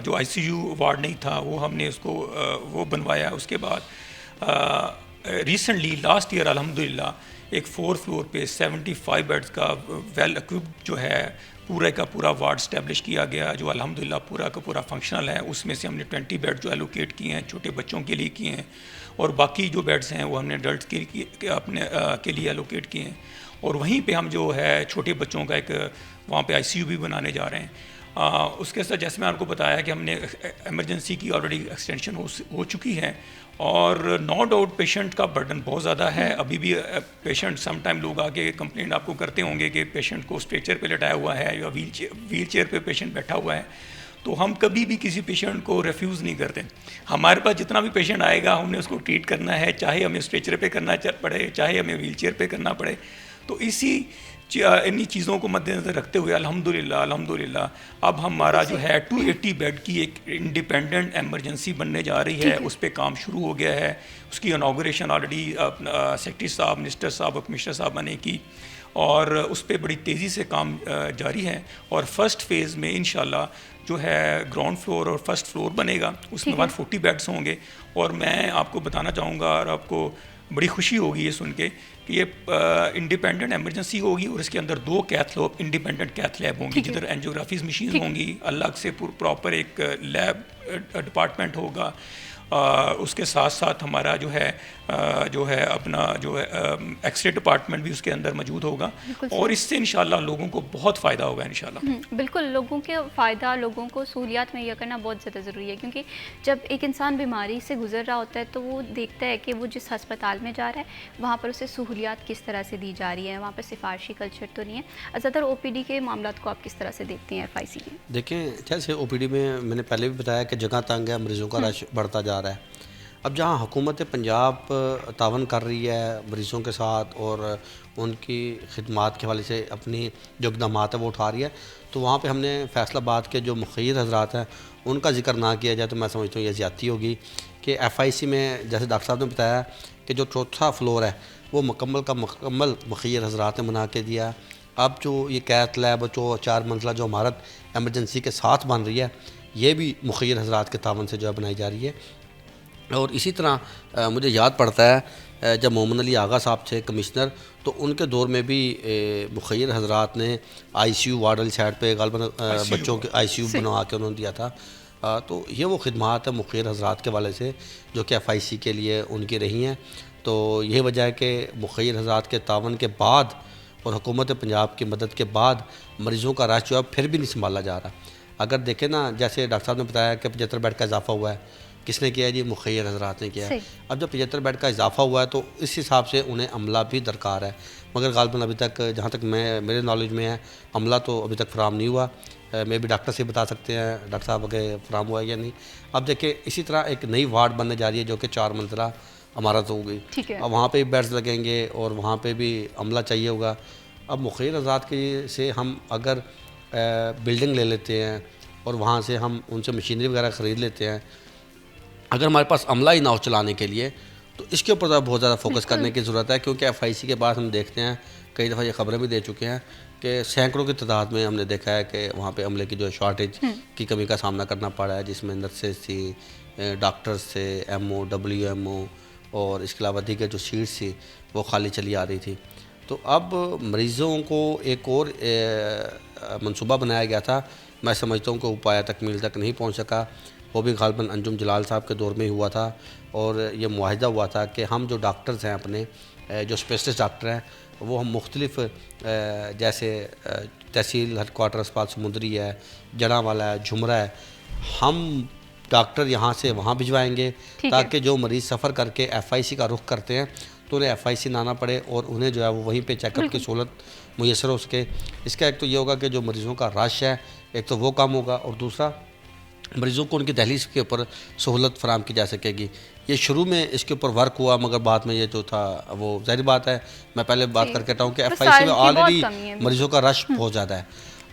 [SPEAKER 2] جو آئی سی یو وارڈ نہیں تھا وہ ہم نے اس کو وہ بنوایا. اس کے بعد ریسنٹلی لاسٹ ایئر الحمدللہ ایک 4 فلور پہ 75 بیڈز کا ویل اکوپڈ جو ہے پورے کا پورا وارڈ اسٹیبلش کیا گیا جو الحمدللہ پورا کا پورا فنکشنل ہے. اس میں سے ہم نے 20 بیڈ جو ایلوکیٹ کیے ہیں چھوٹے بچوں کے لیے کیے ہیں اور باقی جو بیڈز ہیں وہ ہم نے ایڈلٹس کے لیے ایلوکیٹ کیے ہیں. اور وہیں پہ ہم جو ہے چھوٹے بچوں کا ایک وہاں پہ آئی سی یو بھی بنانے جا رہے ہیں. اس کے ساتھ جیسے میں آپ کو بتایا کہ ہم نے ایمرجنسی کی آلریڈی ایکسٹینشن ہو چکی ہے اور نو ڈاؤٹ پیشنٹ کا برڈن بہت زیادہ ہے. ابھی بھی پیشنٹ سم ٹائم لوگ آگے کمپلینٹ آپ کو کرتے ہوں گے کہ پیشنٹ کو اسٹریچر پہ لٹایا ہوا ہے یا ویل چیئر پہ پیشنٹ بیٹھا ہوا ہے. تو ہم کبھی بھی کسی پیشنٹ کو ریفیوز نہیں کرتے. ہمارے پاس جتنا بھی پیشنٹ آئے گا ہم نے اس کو ٹریٹ کرنا ہے، چاہے ہمیں اسٹریچر پہ کرنا پڑے، چاہے ہمیں ویل چیئر پہ کرنا پڑے. تو انہی چیزوں کو مد نظر رکھتے ہوئے الحمدللہ اب ہمارا جو ہے 280 بیڈ کی ایک انڈیپینڈنٹ ایمرجنسی بننے جا رہی ہے، اس پہ کام شروع ہو گیا ہے. اس کی انوگریشن آلریڈی سیکرٹری صاحب، منسٹر صاحب اور کمشنر صاحب نے کی، اور اس پہ بڑی تیزی سے کام جاری ہے. اور فرسٹ فیز میں انشاءاللہ جو ہے گراؤنڈ فلور اور فرسٹ فلور بنے گا، اس میں 140 بیڈس ہوں گے. اور میں آپ کو بتانا چاہوں گا، اور آپ کو بڑی خوشی ہوگی یہ سن کے کہ یہ انڈیپینڈنٹ ایمرجنسی ہوگی، اور اس کے اندر 2 انڈیپینڈنٹ کیتھ لیب ہوں گی، جدھر اینجیوگرافیز مشینز ہوں گی، الگ سے پراپر ایک لیب ڈپارٹمنٹ ہوگا. اس کے ساتھ ساتھ ہمارا جو ہے اپنا جو ہے ایکس رے ڈپارٹمنٹ بھی اس کے اندر موجود ہوگا، اور اس سے انشاءاللہ لوگوں کو بہت فائدہ ہوگا انشاءاللہ.
[SPEAKER 1] بالکل، لوگوں کے فائدہ، لوگوں کو سہولیات مہیا کرنا بہت زیادہ ضروری ہے، کیونکہ جب ایک انسان بیماری سے گزر رہا ہوتا ہے تو وہ دیکھتا ہے کہ وہ جس ہسپتال میں جا رہا ہے وہاں پر اسے سہولیات کس طرح سے دی جا رہی ہیں، وہاں پر سفارشی کلچر تو نہیں ہے. زیادہ او پی ڈی کے معاملات کو آپ کس طرح سے دیکھتے ہیں ایف آئی سی میں؟
[SPEAKER 3] دیکھیں، جیسے او پی ڈی میں نے پہلے بھی بتایا کہ جگہ تنگ ہے، مریضوں کا رش بڑھتا جا رہا ہے. اب جہاں حکومت پنجاب تعاون کر رہی ہے مریضوں کے ساتھ اور ان کی خدمات کے حوالے سے اپنی جو اقدامات ہیں وہ اٹھا رہی ہے، تو وہاں پہ ہم نے فیصل آباد کے جو مخیر حضرات ہیں ان کا ذکر نہ کیا جائے تو میں سمجھتا ہوں یہ زیادتی ہوگی. کہ ایف آئی سی میں جیسے ڈاکٹر صاحب نے بتایا کہ جو 4تھا فلور ہے وہ مکمل کا مکمل مخیر حضرات نے بنا کے دیا. اب جو یہ کیتھ لیب جو 4 منزلہ جو عمارت ایمرجنسی کے ساتھ بن رہی ہے، یہ بھی مخیر حضرات کے تعاون سے جو ہے بنائی جا رہی ہے. اور اسی طرح مجھے یاد پڑتا ہے جب محمد علی آغا صاحب تھے کمشنر، تو ان کے دور میں بھی مخیر حضرات نے آئی سی یو وارڈ والی سائڈ پہ غالباً بچوں کے آئی سی یو بنوا کے انہوں نے دیا تھا. تو یہ وہ خدمات ہیں مخیر حضرات کے والے سے جو کہ ایف آئی سی کے لیے ان کی رہی ہیں. تو یہ وجہ ہے کہ مخیر حضرات کے تعاون کے بعد اور حکومت پنجاب کی مدد کے بعد مریضوں کا رش جو ہے پھر بھی نہیں سنبھالا جا رہا. اگر دیکھیں نا، جیسے ڈاکٹر صاحب نے بتایا کہ 75 بیڈ کا اضافہ ہوا ہے، کس نے کیا ہے جی؟ مخیر حضرات نے کیا ہے. اب جب 75 بیڈ کا اضافہ ہوا ہے تو اس حساب سے انہیں عملہ بھی درکار ہے، مگر غالباً ابھی تک جہاں تک میرے نالج میں ہے عملہ تو ابھی تک فراہم نہیں ہوا. میں بھی ڈاکٹر سے بتا سکتے ہیں ڈاکٹر صاحب اگر فراہم ہوا ہے یا نہیں. اب دیکھیں اسی طرح ایک نئی وارڈ بننے جا رہی ہے جو کہ 4 منزلہ عمارت ہوگی. اب وہاں پہ بھی بیڈز لگیں گے اور وہاں پہ بھی عملہ چاہیے ہوگا. اب مخیر حضرات کے سے ہم اگر بلڈنگ لے لیتے ہیں اور وہاں سے ہم ان سے مشینری وغیرہ خرید لیتے ہیں، اگر ہمارے پاس عملہ ہی نہ ہو چلانے کے لیے، تو اس کے اوپر بہت زیادہ فوکس کرنے کی ضرورت ہے. کیونکہ ایف آئی سی کے بعد ہم دیکھتے ہیں، کئی دفعہ یہ خبریں بھی دے چکے ہیں کہ سینکڑوں کی تعداد میں ہم نے دیکھا ہے کہ وہاں پہ عملے کی جو شارٹیج کی کمی کا سامنا کرنا پڑا ہے، جس میں نرسز تھی، ڈاکٹرز تھے، M O, W M O, اور اس کے علاوہ دیگر جو سیٹس تھی وہ خالی چلی آ رہی تھی. تو اب مریضوں کو ایک اور منصوبہ بنایا گیا تھا، میں سمجھتا ہوں کہ وہ پایہ تکمیل تک نہیں پہنچ سکا. وہ بھی غالباً انجم جلال صاحب کے دور میں ہی ہوا تھا، اور یہ معاہدہ ہوا تھا کہ ہم جو ڈاکٹرز ہیں اپنے جو اسپیشلسٹ ڈاکٹر ہیں وہ ہم مختلف جیسے تحصیل ہیڈ کوارٹر اسپتال سمندری ہے، جڑاں والا ہے، جھمرا ہے، ہم ڈاکٹر یہاں سے وہاں بھجوائیں گے تاکہ جو مریض سفر کر کے ایف آئی سی کا رخ کرتے ہیں تو انہیں ایف آئی سی نہ آنا پڑے اور انہیں جو ہے وہ وہیں پہ چیک اپ کی سہولت میسر ہو سکے. اس کا ایک تو یہ ہوگا کہ جو مریضوں کا رش ہے ایک تو وہ کم ہوگا، اور دوسرا مریضوں کو ان کی دہلیز کے اوپر سہولت فراہم کی جا سکے گی. یہ شروع میں اس کے اوپر ورک ہوا، مگر بعد میں یہ جو تھا وہ ظاہری بات ہے، میں پہلے بات کر کے ہوں کہ ایف آئی سی میں آلریڈی مریضوں کا رش بہت زیادہ ہے.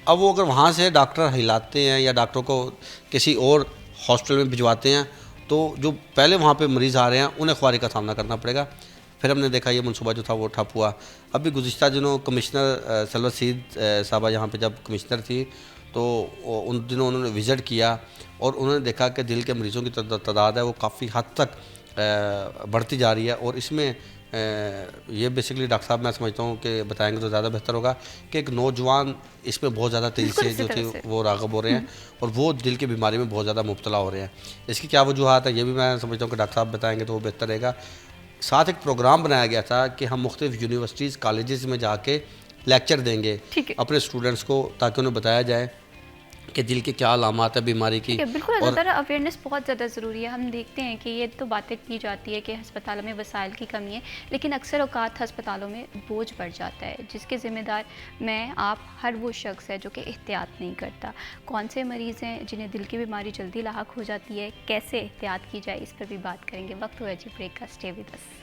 [SPEAKER 3] اب وہ اگر وہاں سے ڈاکٹر ہلاتے ہیں یا ڈاکٹروں کو کسی اور ہاسپٹل میں بھجواتے ہیں تو جو پہلے وہاں پہ مریض آ رہے ہیں انہیں خواری کا سامنا کرنا پڑے گا. پھر ہم نے دیکھا یہ منصوبہ جو تھا وہ ٹھپ ہوا. ابھی گزشتہ دنوں کمشنر سلوت سید صاحبہ یہاں پہ جب کمشنر تھی تو ان دنوں انہوں نے وزٹ کیا اور انہوں نے دیکھا کہ دل کے مریضوں کی تعداد ہے وہ کافی حد تک بڑھتی جا رہی ہے. اور اس میں یہ بیسکلی ڈاکٹر صاحب میں سمجھتا ہوں کہ بتائیں گے تو زیادہ بہتر ہوگا کہ ایک نوجوان اس میں بہت زیادہ تیزی سے جو تھی وہ راغب ہو رہے ہیں اور وہ دل کی بیماری میں بہت زیادہ مبتلا ہو رہے ہیں. اس کی کیا وجوہات ہے یہ بھی میں سمجھتا ہوں کہ ڈاکٹر صاحب بتائیں گے تو وہ بہتر رہے گا. ساتھ ایک پروگرام بنایا گیا تھا کہ ہم مختلف یونیورسٹیز کالجز میں جا کے لیکچر دیں گے اپنے اسٹوڈنٹس کو تاکہ انہیں بتایا جائے کہ دل کے کیا علامات ہے بیماری کی.
[SPEAKER 1] بالکل زیادہ اویئرنیس بہت زیادہ ضروری ہے. ہم دیکھتے ہیں کہ یہ تو باتیں کی جاتی ہے کہ ہسپتالوں میں وسائل کی کمی ہے، لیکن اکثر اوقات ہسپتالوں میں بوجھ بڑھ جاتا ہے جس کے ذمہ دار میں آپ ہر وہ شخص ہے جو کہ احتیاط نہیں کرتا. کون سے مریض ہیں جنہیں دل کی بیماری جلدی لاحق ہو جاتی ہے، کیسے احتیاط کی جائے، اس پر بھی بات کریں گے. وقت ہوا جی بریک کا. Stay with us.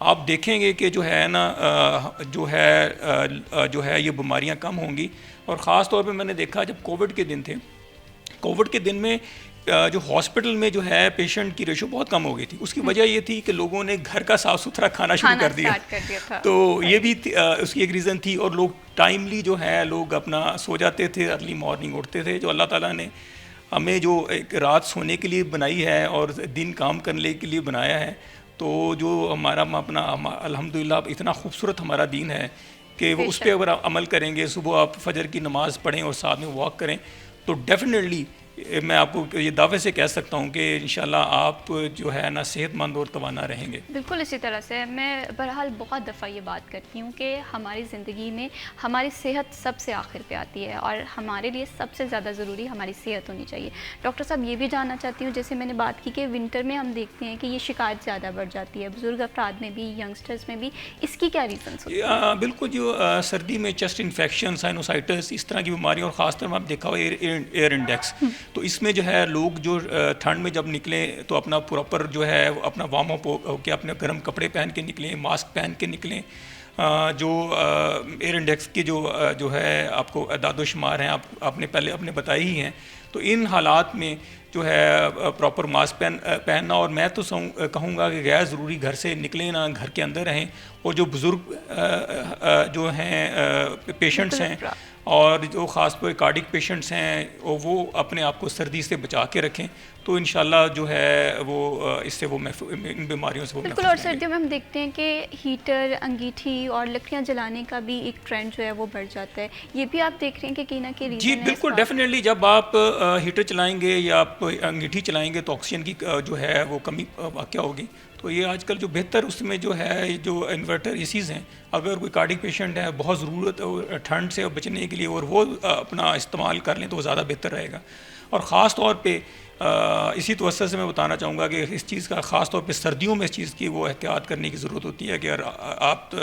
[SPEAKER 2] آپ دیکھیں گے کہ جو ہے نا جو ہے یہ بیماریاں کم ہوں گی. اور خاص طور پہ میں نے دیکھا جب کووڈ کے دن تھے, کووڈ کے دن میں جو ہاسپٹل میں جو ہے پیشنٹ کی ریشو بہت کم ہو گئی تھی. اس کی وجہ یہ تھی کہ لوگوں نے گھر کا صاف ستھرا کھانا شروع کر دیا, تو یہ بھی اس کی ایک ریزن تھی. اور لوگ ٹائملی جو ہے لوگ اپنا سو جاتے تھے, ارلی مارننگ اٹھتے تھے. جو اللہ تعالیٰ نے ہمیں جو ایک رات سونے کے لیے بنائی ہے اور دن کام کرنے کے لیے بنایا ہے, تو جو ہمارا اپنا الحمدللہ اتنا خوبصورت ہمارا دین ہے کہ وہ اس پہ اگر عمل کریں گے, صبح آپ فجر کی نماز پڑھیں اور ساتھ میں واک کریں, تو ڈیفینیٹلی میں آپ کو یہ دعوے سے کہہ سکتا ہوں کہ انشاءاللہ آپ جو ہے نا صحت مند اور توانا رہیں گے.
[SPEAKER 1] بالکل اسی طرح سے میں بہرحال بہت دفعہ یہ بات کرتی ہوں کہ ہماری زندگی میں ہماری صحت سب سے آخر پہ آتی ہے, اور ہمارے لیے سب سے زیادہ ضروری ہماری صحت ہونی چاہیے. ڈاکٹر صاحب یہ بھی جاننا چاہتی ہوں, جیسے میں نے بات کی کہ ونٹر میں ہم دیکھتے ہیں کہ یہ شکایت زیادہ بڑھ جاتی ہے بزرگ افراد میں بھی, ینگسٹرز میں بھی, اس کی کیا ریزنس ہوتی ہے؟
[SPEAKER 2] بالکل, جو سردی میں چیسٹ انفیکشن, سائنوسائٹس, اس طرح کی بیماریاں, اور خاص طور میں آپ دیکھا ہو ایئر انڈیکس, تو اس میں جو ہے لوگ جو ٹھنڈ میں جب نکلیں تو اپنا پراپر جو ہے اپنا وارم اپ ہو کے اپنے گرم کپڑے پہن کے نکلیں, ماسک پہن کے نکلیں. جو ایئر انڈیکس کی جو ہے آپ کو اعداد و شمار ہیں, آپ نے پہلے اپنے بتائی ہی ہیں. تو ان حالات میں جو ہے پراپر ماسک پہننا, اور میں تو کہوں گا کہ غیر ضروری گھر سے نکلیں نہ, گھر کے اندر رہیں. اور جو بزرگ جو ہیں پیشنٹس ہیں اور جو خاص طور کارڈک پیشنٹس ہیں, وہ اپنے آپ کو سردی سے بچا کے رکھیں, تو انشاءاللہ جو ہے وہ اس سے وہ ان بیماریوں سے وہ
[SPEAKER 1] بالکل. اور سردیوں میں ہم دیکھتے ہیں کہ ہیٹر, انگیٹھی اور لکڑیاں جلانے کا بھی ایک ٹرینڈ جو ہے وہ بڑھ جاتا ہے. یہ بھی آپ دیکھ رہے ہیں کہ کہیں نہ کہیں ریزن ہے؟
[SPEAKER 2] جی بالکل, ڈیفینیٹلی جب آپ ہیٹر چلائیں گے یا آپ انگیٹھی چلائیں گے تو آکسیجن کی جو ہے وہ کمی واقع ہوگی. تو یہ آج کل جو بہتر اس میں جو ہے جو انورٹر اے سیز ہیں, اگر کوئی کارڈک پیشنٹ ہے بہت ضرورت ہے ٹھنڈ سے بچنے کے لیے, اور وہ اپنا استعمال کر لیں تو وہ زیادہ بہتر رہے گا. اور خاص طور پہ اسی توسط سے میں بتانا چاہوں گا کہ اس چیز کا خاص طور پہ سردیوں میں اس چیز کی وہ احتیاط کرنے کی ضرورت ہوتی ہے کہ اگر آپ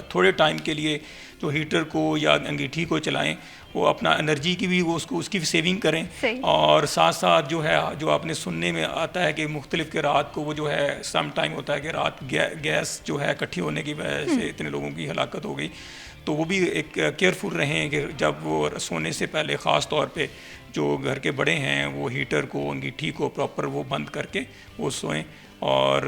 [SPEAKER 2] تھوڑے ٹائم کے لیے جو ہیٹر کو یا انگیٹھی کو چلائیں, وہ اپنا انرجی کی بھی وہ اس کی بھی سیونگ کریں. اور ساتھ ساتھ جو ہے جو آپ نے سننے میں آتا ہے کہ مختلف کہ رات کو وہ جو ہے سم ٹائم ہوتا ہے کہ رات گیس جو ہے اکٹھی ہونے کی وجہ سے اتنے لوگوں کی ہلاکت ہو گئی, تو وہ بھی ایک کیئرفل رہیں کہ جب وہ سونے سے پہلے خاص طور پہ جو گھر کے بڑے ہیں وہ ہیٹر کو, انگیٹھی کو پراپر وہ بند کر کے وہ سوئیں. اور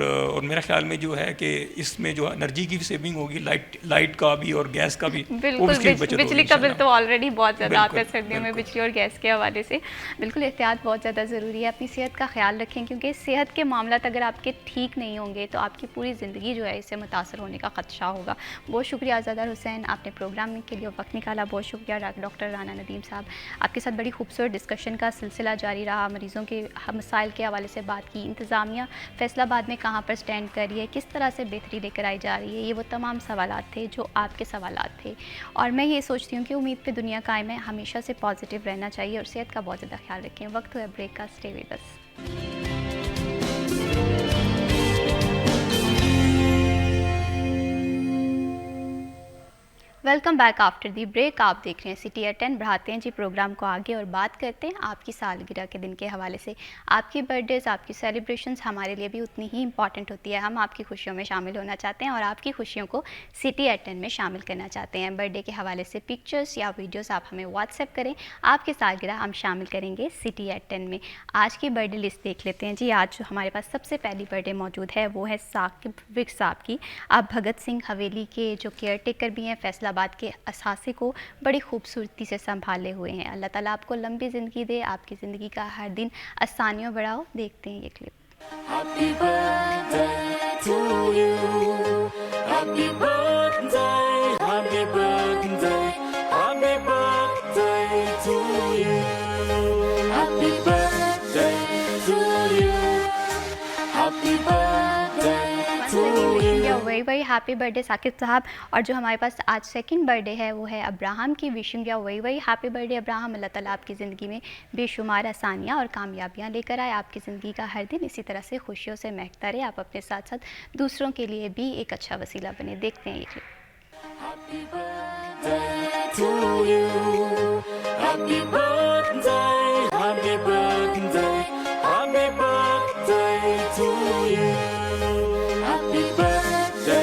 [SPEAKER 2] میرا خیال میں جو ہے کہ اس میں جو انرجی کی بھی سیونگ ہوگی, لائٹ کا بھی اور گیس کا بھی.
[SPEAKER 1] بالکل, بجلی کا بل تو آلریڈی بہت زیادہ آتا ہے سردیوں میں بجلی اور گیس کے حوالے سے. بالکل احتیاط بہت زیادہ ضروری ہے. اپنی صحت کا خیال رکھیں, کیونکہ صحت کے معاملات اگر آپ کے ٹھیک نہیں ہوں گے تو آپ کی پوری زندگی جو ہے اس سے متاثر ہونے کا خدشہ ہوگا. بہت شکریہ آزادہ حسین, آپ نے پروگرام کے لیے وقت نکالا. بہت شکریہ ڈاکٹر رانا ندیم صاحب, آپ کے ساتھ بڑی خوبصورت ڈسکشن کا سلسلہ جاری رہا. مریضوں کے مسائل کے حوالے سے بات کی, انتظامیہ فیصل آباد میں کہاں پر اسٹینڈ کر رہی ہے, کس طرح سے بہتری لے کر آئی جا رہی ہے, یہ وہ تمام سوالات تھے جو آپ کے سوالات تھے. اور میں یہ سوچتی ہوں کہ امید پہ دنیا قائم ہے, ہمیشہ سے پازیٹیو رہنا چاہیے اور صحت کا بہت زیادہ خیال رکھیں. وقت ہوا بریک کا, stay with us. Welcome back after the break. آپ دیکھ رہے ہیں سٹی ایٹ 10. بڑھاتے ہیں جی پروگرام کو آگے اور بات کرتے ہیں آپ کی سالگرہ کے دن کے حوالے سے. آپ کی برتھ ڈیز, آپ کی سیلیبریشنز ہمارے لیے بھی اتنی ہی امپورٹنٹ ہوتی ہے. ہم آپ کی خوشیوں میں شامل ہونا چاہتے ہیں اور آپ کی خوشیوں کو سٹی ایٹ 10 میں شامل کرنا چاہتے ہیں. برتھ ڈے کے حوالے سے پکچرز یا ویڈیوز آپ ہمیں واٹس ایپ کریں. آپ کی سالگرہ ہم شامل کریں گے سٹی ایٹ 10 میں. آج کی برتھ ڈے لسٹ دیکھ لیتے ہیں جی. آج جو ہمارے پاس سب سے پہلی برتھ ڈے موجود ہے وہ ہے ثاقب وگ صاحب کی. آپ بھگت سنگھ حویلی کے جو کیئر ٹیکر بھی ہیں, فیصل آباد کے کو بڑی خوبصورتی سے سنبھالے ہوئے ہیں. اللہ تعالیٰ آپ کو لمبی زندگی دے, آپ کی زندگی کا ہر دن آسانیوں بڑھاؤ. دیکھتے ہیں یہ clip. Happy birthday to you. Happy birthday, happy birthday, happy birthday to you. Happy birthday to you. Happy birthday to you. Very very happy birth day Saqib صاحب. اور جو ہمارے پاس آج سیکنڈ برتھ ڈے ہے وہ ہے ابراہم کی. Wishing you very very happy birthday Abraham. اللہ تعالیٰ آپ کی زندگی میں بے شمار آسانیاں اور کامیابیاں لے کر آئے. آپ کی زندگی کا ہر دن اسی طرح سے خوشیوں سے مہکتا رہے. آپ اپنے ساتھ ساتھ دوسروں کے لیے بھی ایک اچھا وسیلہ بنے. دیکھتے ہیں یہ clip. Happy birthday to you. Happy birthday, happy birthday, happy birthday to you. Happy birthday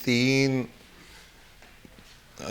[SPEAKER 4] 3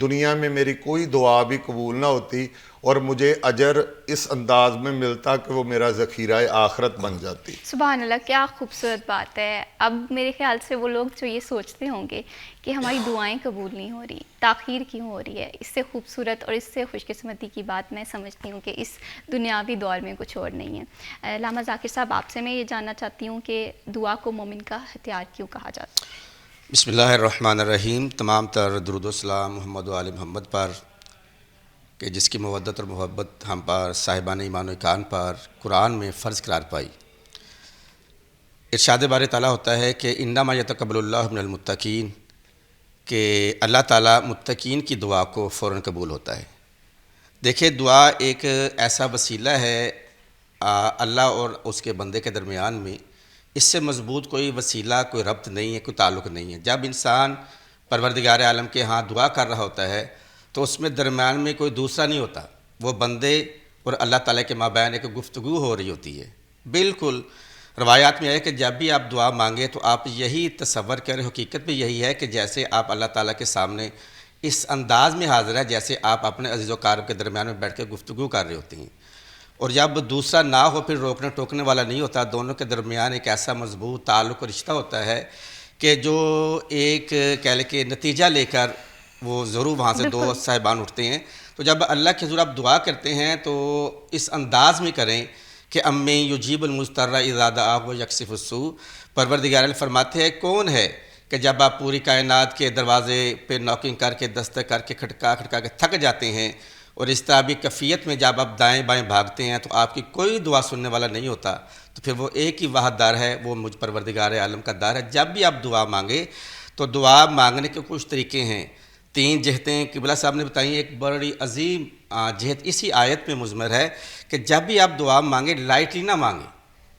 [SPEAKER 4] دنیا میں میری کوئی دعا بھی قبول نہ ہوتی اور مجھے اجر اس انداز میں ملتا کہ وہ میرا ذخیرہ آخرت بن جاتی.
[SPEAKER 1] سبحان اللہ، کیا خوبصورت بات ہے. اب میرے خیال سے وہ لوگ جو یہ سوچتے ہوں گے کہ ہماری دعائیں قبول نہیں ہو رہی، تاخیر کیوں ہو رہی ہے، اس سے خوبصورت اور اس سے خوش قسمتی کی بات میں سمجھتی ہوں کہ اس دنیاوی دور میں کچھ اور نہیں ہے. علامہ ذاکر صاحب، آپ سے میں یہ جاننا چاہتی ہوں کہ دعا کو مومن کا ہتھیار کیوں کہا جاتا ہے؟
[SPEAKER 5] بسم اللہ الرحمن الرحیم. تمام تر درود و سلام محمد و آل محمد پر، کہ جس کی مودت اور محبت ہم پر صاحبان ایمان و اقان پر قرآن میں فرض قرار پائی. ارشاد باری تعالیٰ ہوتا ہے کہ انما یتقبل اللہ من المتقین، کہ اللہ تعالیٰ متقین کی دعا کو فوراً قبول ہوتا ہے. دیکھیں، دعا ایک ایسا وسیلہ ہے اللہ اور اس کے بندے کے درمیان میں. اس سے مضبوط کوئی وسیلہ، کوئی ربط نہیں ہے، کوئی تعلق نہیں ہے. جب انسان پروردگار عالم کے ہاں دعا کر رہا ہوتا ہے تو اس میں درمیان میں کوئی دوسرا نہیں ہوتا، وہ بندے اور اللہ تعالیٰ کے مابین ایک گفتگو ہو رہی ہوتی ہے. بالکل روایات میں ہے کہ جب بھی آپ دعا مانگے تو آپ یہی تصور کریں، حقیقت میں یہی ہے کہ جیسے آپ اللہ تعالیٰ کے سامنے اس انداز میں حاضر ہے جیسے آپ اپنے عزیز و اقارب کے درمیان میں بیٹھ کے گفتگو کر رہے ہوتے ہیں. اور جب دوسرا نہ ہو پھر روکنے ٹوکنے والا نہیں ہوتا، دونوں کے درمیان ایک ایسا مضبوط تعلق و رشتہ ہوتا ہے کہ جو ایک کہہ لیں کہ نتیجہ لے کر وہ ضرور وہاں سے دو صاحبان اٹھتے ہیں. تو جب اللہ کے حضور آپ دعا کرتے ہیں تو اس انداز میں کریں کہ امی یجیب المضطر اذا دعاہ ویکشف السوء. پروردگار فرماتے ہیں کون ہے کہ جب آپ پوری کائنات کے دروازے پہ ناکنگ کر کے دستک کر کے کھٹکا کے تھک جاتے ہیں اور اس طرح بھی کفیت میں جب آپ دائیں بائیں بھاگتے ہیں تو آپ کی کوئی دعا سننے والا نہیں ہوتا، تو پھر وہ ایک ہی واحد در ہے، وہ مجھ پروردگار عالم کا در ہے. جب بھی آپ دعا مانگے تو دعا مانگنے کے کچھ طریقے ہیں. 3 جہتیں قبلہ صاحب نے بتائی. ایک بڑی عظیم جہت اسی آیت میں مضمر ہے کہ جب بھی آپ دعا مانگیں لائٹلی نہ مانگیں،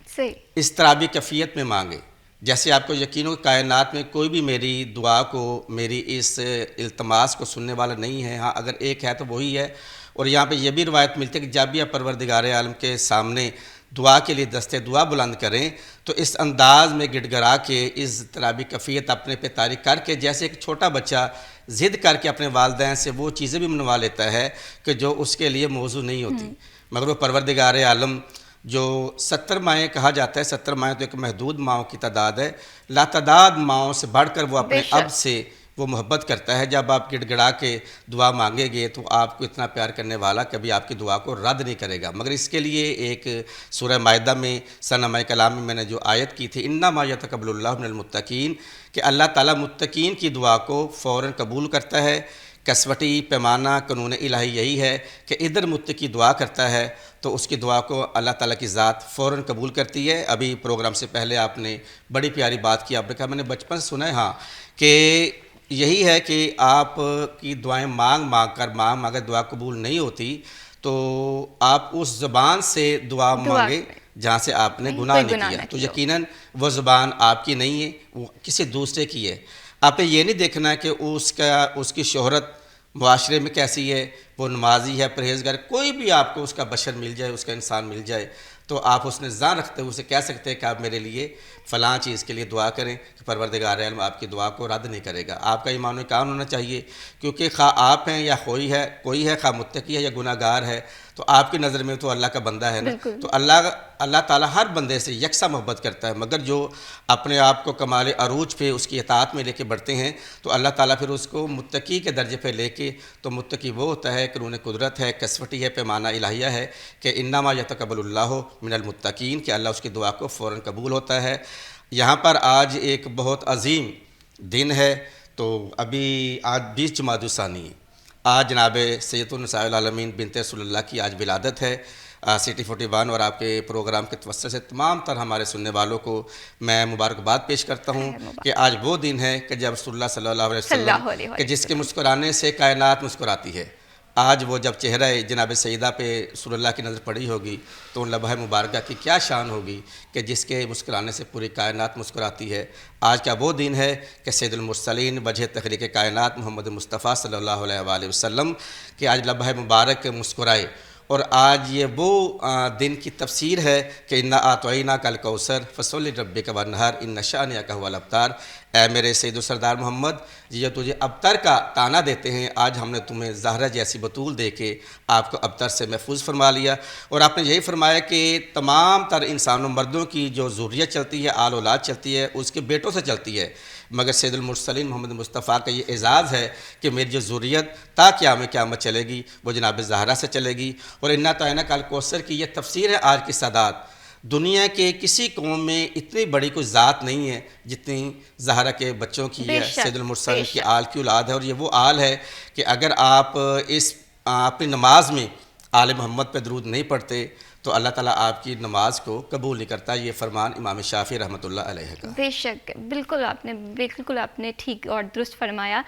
[SPEAKER 1] صحیح
[SPEAKER 5] اس طرح بھی کفیت میں مانگیں. جیسے آپ کو یقین ہو کہ کائنات میں کوئی بھی میری دعا کو، میری اس التماس کو سننے والا نہیں ہے. ہاں اگر ایک ہے تو وہی ہے. اور یہاں پہ یہ بھی روایت ملتی ہے کہ جب بھی آپ پروردگار عالم کے سامنے دعا کے لیے دستے دعا بلند کریں تو اس انداز میں گڑ گڑا کے، اس طرح بھی کفیت اپنے پہ طاری کر کے، جیسے ایک چھوٹا بچہ ضد کر کے اپنے والدین سے وہ چیزیں بھی منوا لیتا ہے کہ جو اس کے لیے موضوع نہیں ہوتی. مگر وہ پروردگار عالم جو 70 مائیں کہا جاتا ہے، 70 مائیں تو ایک محدود ماؤں کی تعداد ہے، لاتعداد ماؤں سے بڑھ کر وہ اپنے اب سے وہ محبت کرتا ہے. جب آپ گڑ گڑا کے دعا مانگیں گے تو آپ کو اتنا پیار کرنے والا کبھی آپ کی دعا کو رد نہیں کرے گا. مگر اس کے لیے ایک سورہ مائدہ میں صنمۂ کلام میں میں نے جو آیت کی تھی، انما یتقبل اللہ من المتقین، کہ اللہ تعالیٰ متقین کی دعا کو فوراً قبول کرتا ہے. کسوٹی پیمانہ قانون الہی یہی ہے کہ ادھر متقی دعا کرتا ہے تو اس کی دعا کو اللہ تعالیٰ کی ذات فوراً قبول کرتی ہے. ابھی پروگرام سے پہلے آپ نے بڑی پیاری بات کی، آپ نے کہا میں نے بچپن سے سنا ہے ہاں کہ یہی ہے کہ آپ کی دعائیں مانگ اگر دعا قبول نہیں ہوتی تو آپ اس زبان سے دعا مانگیں جہاں سے آپ نے گناہ نہیں کیا، تو یقیناً وہ زبان آپ کی نہیں ہے، وہ کسی دوسرے کی ہے. آپ نے یہ نہیں دیکھنا کہ اس کی شہرت معاشرے میں کیسی ہے، وہ نمازی ہے، پرہیزگار، کوئی بھی آپ کو اس کا بشر مل جائے، اس کا انسان مل جائے تو آپ اس نے ذہن رکھتے ہوئے اسے کہہ سکتے ہیں کہ آپ میرے لیے فلاں چیز کے لیے دعا کریں کہ پروردگار عالم آپ کی دعا کو رد نہیں کرے گا. آپ کا ایمان و ایقان ہونا چاہیے، کیونکہ خواہ آپ ہیں یا کوئی ہے، خواہ متقی ہے یا گناہ گار ہے، تو آپ کی نظر میں تو اللہ کا بندہ ہے نا. تو اللہ تعالیٰ ہر بندے سے یکساں محبت کرتا ہے. مگر جو اپنے آپ کو کمال عروج پہ اس کی اطاعت میں لے کے بڑھتے ہیں تو اللہ تعالیٰ پھر اس کو متقی کے درجے پہ لے کے، تو متقی وہ ہوتا ہے کہ انہوں قدرت ہے، کسوٹی ہے، پیمانہ الہیہ ہے کہ انما یتقبل اللہ من المتقین، کہ اللہ اس کی دعا کو فوراً قبول ہوتا ہے. یہاں پر آج ایک بہت عظیم دن ہے. تو ابھی آج 20 جمادی الثانی ہے. آج جناب سید النساء العالمین بنت رسول اللہ کی آج ولادت ہے. سٹی 41 اور آپ کے پروگرام کے توسط سے تمام تر ہمارے سننے والوں کو میں مبارکباد پیش کرتا ہوں کہ آج وہ دن ہے کہ جب رسول اللہ صلی اللہ علیہ وسلم کہ جس کے مسکرانے سے کائنات مسکراتی ہے. آج وہ جب چہرہ جناب سیدہ پہ رسول اللہ کی نظر پڑی ہوگی تو ان لمحہ مبارکہ کی کیا شان ہوگی کہ جس کے مسکرانے سے پوری کائنات مسکراتی ہے. آج کا وہ دن ہے کہ سید المرسلین وجہ تخلیق کائنات محمد مصطفیٰ صلی اللہ علیہ وآلہ وسلم کہ آج لمحہ مبارک مسکرائے اور آج یہ وہ دن کی تفسیر ہے کہ انا اعطیناک الکوثر فصلی لربک وانحر ان شانئک هو الابتر۔ اے میرے سید و سردار محمد، یہ تجھے ابتر کا طعنہ دیتے ہیں، آج ہم نے تمہیں زہرہ جیسی بطول دے کے آپ کو ابتر سے محفوظ فرما لیا۔ اور آپ نے یہی فرمایا کہ تمام تر انسانوں مردوں کی جو ذریت چلتی ہے، آل اولاد چلتی ہے، اس کے بیٹوں سے چلتی ہے، مگر سید المرسلین محمد مصطفیٰ کا یہ اعزاز ہے کہ میری جو ذریت تا قیامت چلے گی وہ جناب زہرا سے چلے گی۔ اور انا اعطیناک الکوثر کی یہ تفسیر ہے آج کی سادات۔ دنیا کے کسی قوم میں اتنی بڑی کوئی ذات نہیں ہے جتنی زہرا کے بچوں کی ہے، سید المرسلین کی آل کی اولاد ہے۔ اور یہ وہ آل ہے کہ اگر آپ اس اپنی نماز میں آل محمد پہ درود نہیں پڑھتے تو اللہ تعالیٰ آپ کی نماز کو قبول نہیں کرتا۔ یہ فرمان امام شافعی رحمۃ اللہ علیہ کا۔
[SPEAKER 1] بے شک، بالکل آپ نے ٹھیک اور درست فرمایا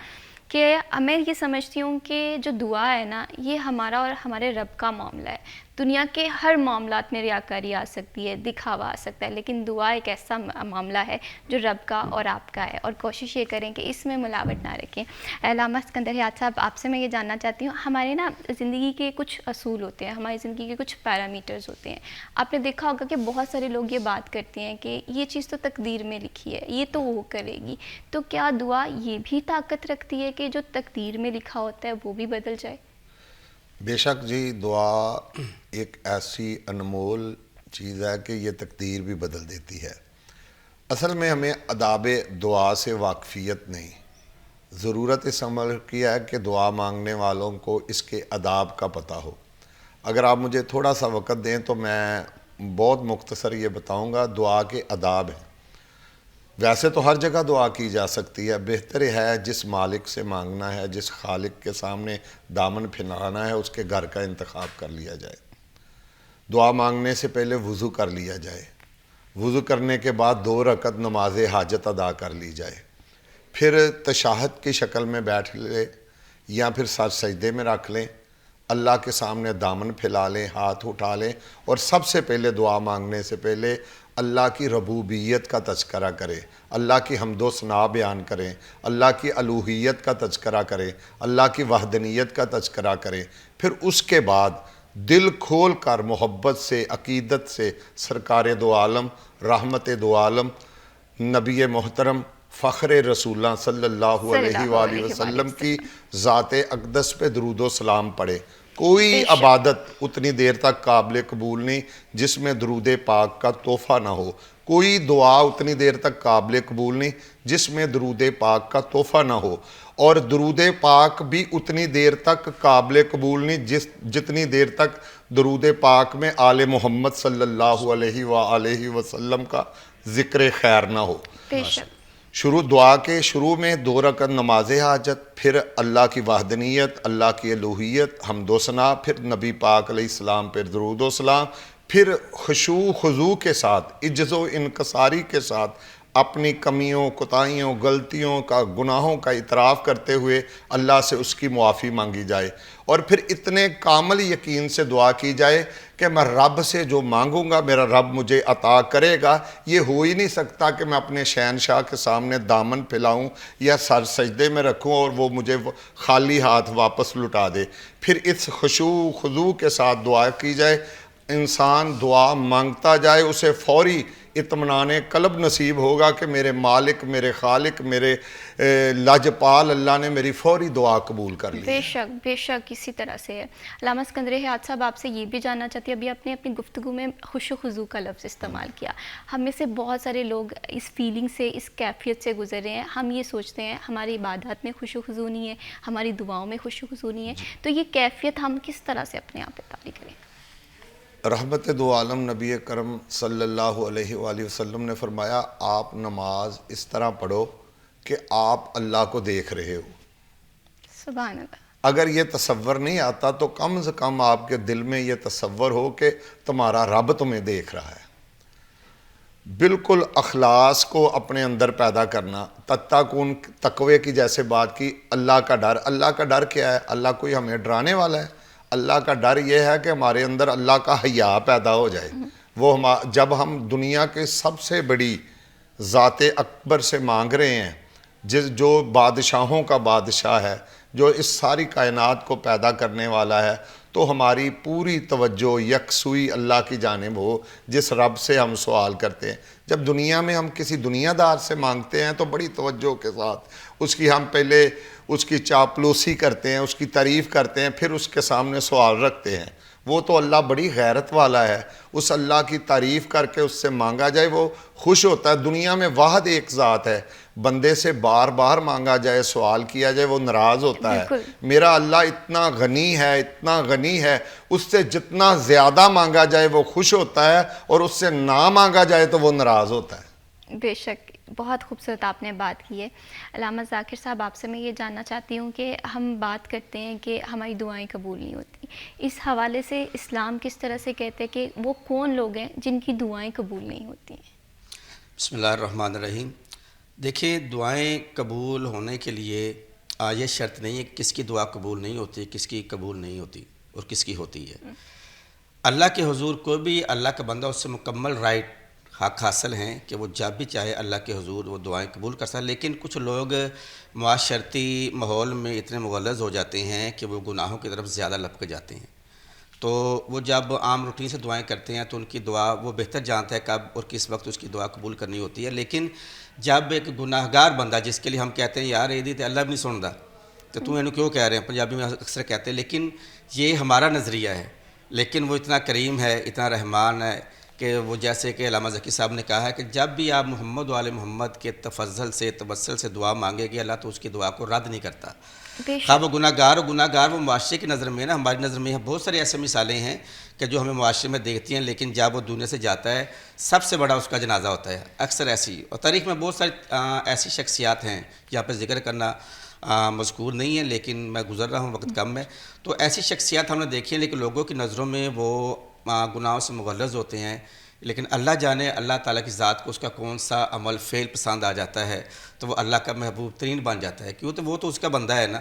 [SPEAKER 1] کہ میں یہ سمجھتی ہوں کہ جو دعا ہے نا، یہ ہمارا اور ہمارے رب کا معاملہ ہے۔ دنیا کے ہر معاملات میں ریاکاری آ سکتی ہے، دکھاوا آ سکتا ہے، لیکن دعا ایک ایسا معاملہ ہے جو رب کا اور آپ کا ہے، اور کوشش یہ کریں کہ اس میں ملاوٹ نہ رکھیں۔ علامہ اسکندر حیات صاحب، آپ سے میں یہ جاننا چاہتی ہوں، ہمارے نا زندگی کے کچھ اصول ہوتے ہیں، ہماری زندگی کے کچھ پیرامیٹرز ہوتے ہیں۔ آپ نے دیکھا ہوگا کہ بہت سارے لوگ یہ بات کرتے ہیں کہ یہ چیز تو تقدیر میں لکھی ہے، یہ تو وہ کرے گی، تو کیا دعا یہ بھی طاقت رکھتی ہے کہ جو تقدیر میں لکھا ہوتا ہے وہ بھی بدل جائے؟
[SPEAKER 4] بے شک جی، دعا ایک ایسی انمول چیز ہے کہ یہ تقدیر بھی بدل دیتی ہے۔ اصل میں ہمیں آداب دعا سے واقفیت نہیں، ضرورت اس عمل کی ہے کہ دعا مانگنے والوں کو اس کے آداب کا پتہ ہو۔ اگر آپ مجھے تھوڑا سا وقت دیں تو میں بہت مختصر یہ بتاؤں گا دعا کے آداب ہیں۔ ویسے تو ہر جگہ دعا کی جا سکتی ہے، بہتر ہے جس مالک سے مانگنا ہے، جس خالق کے سامنے دامن پھیلانا ہے، اس کے گھر کا انتخاب کر لیا جائے۔ دعا مانگنے سے پہلے وضو کر لیا جائے، وضو کرنے کے بعد 2 رکعت نماز حاجت ادا کر لی جائے، پھر تشہد کی شکل میں بیٹھ لے یا پھر سر سجدے میں رکھ لیں، اللہ کے سامنے دامن پھیلا لیں، ہاتھ اٹھا لیں، اور سب سے پہلے دعا مانگنے سے پہلے اللہ کی ربوبیت کا تذکرہ کریں، اللہ کی حمد و ثنا بیان کریں، اللہ کی الوہیت کا تذکرہ کریں، اللہ کی وحدانیت کا تذکرہ کریں، پھر اس کے بعد دل کھول کر محبت سے، عقیدت سے سرکار دو عالم، رحمت دو عالم، نبی محترم، فخر رسولہ صلی اللہ علیہ وآلہ وسلم کی ذات اقدس پہ درود و سلام پڑھے۔ کوئی عبادت اتنی دیر تک قابل قبول نہیں جس میں درود پاک کا تحفہ نہ ہو، کوئی دعا اتنی دیر تک قابل قبول نہیں جس میں درود پاک کا تحفہ نہ ہو، اور درود پاک بھی اتنی دیر تک قابل قبول نہیں جتنی دیر تک درود پاک میں آل محمد صلی اللہ علیہ وآلہ وسلم کا ذکر خیر نہ ہو۔ دعا کے شروع میں 2 رکعت نماز حاجت، پھر اللہ کی وحدانیت، اللہ کی الوہیت، حمد و ثنا، پھر نبی پاک علیہ السلام پر درود و سلام، پھر خشوع خضوع کے ساتھ، عجز و انکساری کے ساتھ اپنی کمیوں، کوتاہیوں، غلطیوں کا، گناہوں کا اعتراف کرتے ہوئے اللہ سے اس کی معافی مانگی جائے، اور پھر اتنے کامل یقین سے دعا کی جائے کہ میں رب سے جو مانگوں گا میرا رب مجھے عطا کرے گا۔ یہ ہو ہی نہیں سکتا کہ میں اپنے شہنشاہ کے سامنے دامن پھیلاؤں یا سر سجدے میں رکھوں اور وہ مجھے خالی ہاتھ واپس لٹا دے۔ پھر اس خشوع خضوع کے ساتھ دعا کی جائے، انسان دعا مانگتا جائے، اسے فوری اطمینان قلب نصیب ہوگا کہ میرے مالک، میرے خالق، میرے لاجپال اللہ نے میری فوری دعا قبول کر لی۔
[SPEAKER 1] بے شک اسی طرح سے ہے۔ علامہ اسکندر حیات صاحب، آپ سے یہ بھی جاننا چاہتی ہوں، ابھی آپ نے اپنی گفتگو میں خشوع خضوع کا لفظ استعمال کیا، ہم میں سے بہت سارے لوگ اس فیلنگ سے، اس کیفیت سے گزر رہے ہیں، ہم یہ سوچتے ہیں ہماری عبادات میں خشوع خضوع نہیں ہے، ہماری دعاؤں میں خشوع خضوع نہیں ہے، تو یہ کیفیت ہم کس طرح سے اپنے آپ پہ طاری کریں؟
[SPEAKER 4] رحمت دو عالم نبی کرم صلی اللہ علیہ وآلہ وسلم نے فرمایا، آپ نماز اس طرح پڑھو کہ آپ اللہ کو دیکھ رہے ہو۔
[SPEAKER 1] سبحان اللہ۔
[SPEAKER 4] اگر یہ تصور نہیں آتا تو کم سے کم آپ کے دل میں یہ تصور ہو کہ تمہارا رب تمہیں دیکھ رہا ہے۔ بالکل اخلاص کو اپنے اندر پیدا کرنا، تتقون، تقوی کی جیسے بات کی، اللہ کا ڈر۔ اللہ کا ڈر کیا ہے؟ اللہ کوئی ہمیں ڈرانے والا ہے؟ اللہ کا ڈر یہ ہے کہ ہمارے اندر اللہ کا حیا پیدا ہو جائے۔ وہ جب ہم دنیا کے سب سے بڑی ذات اکبر سے مانگ رہے ہیں، جو بادشاہوں کا بادشاہ ہے، جو اس ساری کائنات کو پیدا کرنے والا ہے، تو ہماری پوری توجہ یکسوئی اللہ کی جانب ہو جس رب سے ہم سوال کرتے ہیں۔ جب دنیا میں ہم کسی دنیا دار سے مانگتے ہیں تو بڑی توجہ کے ساتھ اس کی ہم پہلے اس کی چاپلوسی کرتے ہیں، اس کی تعریف کرتے ہیں، پھر اس کے سامنے سوال رکھتے ہیں۔ وہ تو اللہ بڑی غیرت والا ہے، اس اللہ کی تعریف کر کے اس سے مانگا جائے وہ خوش ہوتا ہے۔ دنیا میں واحد ایک ذات ہے، بندے سے بار بار مانگا جائے، سوال کیا جائے، وہ ناراض ہوتا ہے۔ میرا اللہ اتنا غنی ہے، اتنا غنی ہے، اس سے جتنا زیادہ مانگا جائے وہ خوش ہوتا ہے، اور اس سے نہ مانگا جائے تو وہ ناراض ہوتا ہے۔
[SPEAKER 1] بے شک، بہت خوبصورت آپ نے بات کی ہے۔ علامہ ذاکر صاحب، آپ سے میں یہ جاننا چاہتی ہوں کہ ہم بات کرتے ہیں کہ ہماری دعائیں قبول نہیں ہوتی، اس حوالے سے اسلام کس طرح سے کہتے ہیں کہ وہ کون لوگ ہیں جن کی دعائیں قبول نہیں ہوتی ہیں؟
[SPEAKER 5] بسم اللہ الرحمن الرحیم۔ دیکھیں، دعائیں قبول ہونے کے لیے یہ شرط نہیں ہے کہ کس کی دعا قبول نہیں ہوتی، کس کی قبول نہیں ہوتی اور کس کی ہوتی ہے۔ اللہ کے حضور کوئی بھی اللہ کا بندہ، اس سے مکمل رائٹ حق حاصل ہیں کہ وہ جب بھی چاہے اللہ کے حضور وہ دعائیں قبول کر سکتے، لیکن کچھ لوگ معاشرتی ماحول میں اتنے مغلظ ہو جاتے ہیں کہ وہ گناہوں کی طرف زیادہ لپک جاتے ہیں، تو وہ جب عام روٹین سے دعائیں کرتے ہیں تو ان کی دعا وہ بہتر جانتا ہے کب اور کس وقت اس کی دعا قبول کرنی ہوتی ہے۔ لیکن جب ایک گناہ گار بندہ، جس کے لیے ہم کہتے ہیں یار یہ اللہ بھی نہیں سنتا تو تم اینو کیوں کہہ رہے ہیں، پنجابی میں اکثر کہتے ہیں، لیکن یہ ہمارا نظریہ ہے، لیکن وہ اتنا کریم ہے، اتنا رحمان ہے کہ وہ جیسے کہ علامہ ذکی صاحب نے کہا ہے کہ جب بھی آپ محمد و آل محمد کے تفضل سے توسل سے دعا مانگے گی، اللہ تو اس کی دعا کو رد نہیں کرتا۔ خواہ وہ گناہ گار وہ معاشرے کی نظر میں نا، ہماری نظر میں بہت ساری ایسے مثالیں ہیں کہ جو ہمیں معاشرے میں دیکھتی ہیں، لیکن جب وہ دنیا سے جاتا ہے سب سے بڑا اس کا جنازہ ہوتا ہے، اکثر ایسی۔ اور تاریخ میں بہت ساری ایسی شخصیات ہیں، یہاں پہ ذکر کرنا مذکور نہیں ہے، لیکن میں گزر رہا ہوں، وقت کم ہے، تو ایسی شخصیات ہم نے دیکھی ہیں، لیکن لوگوں کی نظروں میں وہ گناہوں سے مغلظ ہوتے ہیں، لیکن اللہ جانے اللہ تعالیٰ کی ذات کو اس کا کون سا عمل فعل پسند آ جاتا ہے تو وہ اللہ کا محبوب ترین بن جاتا ہے، کیوں تو وہ تو اس کا بندہ ہے نا،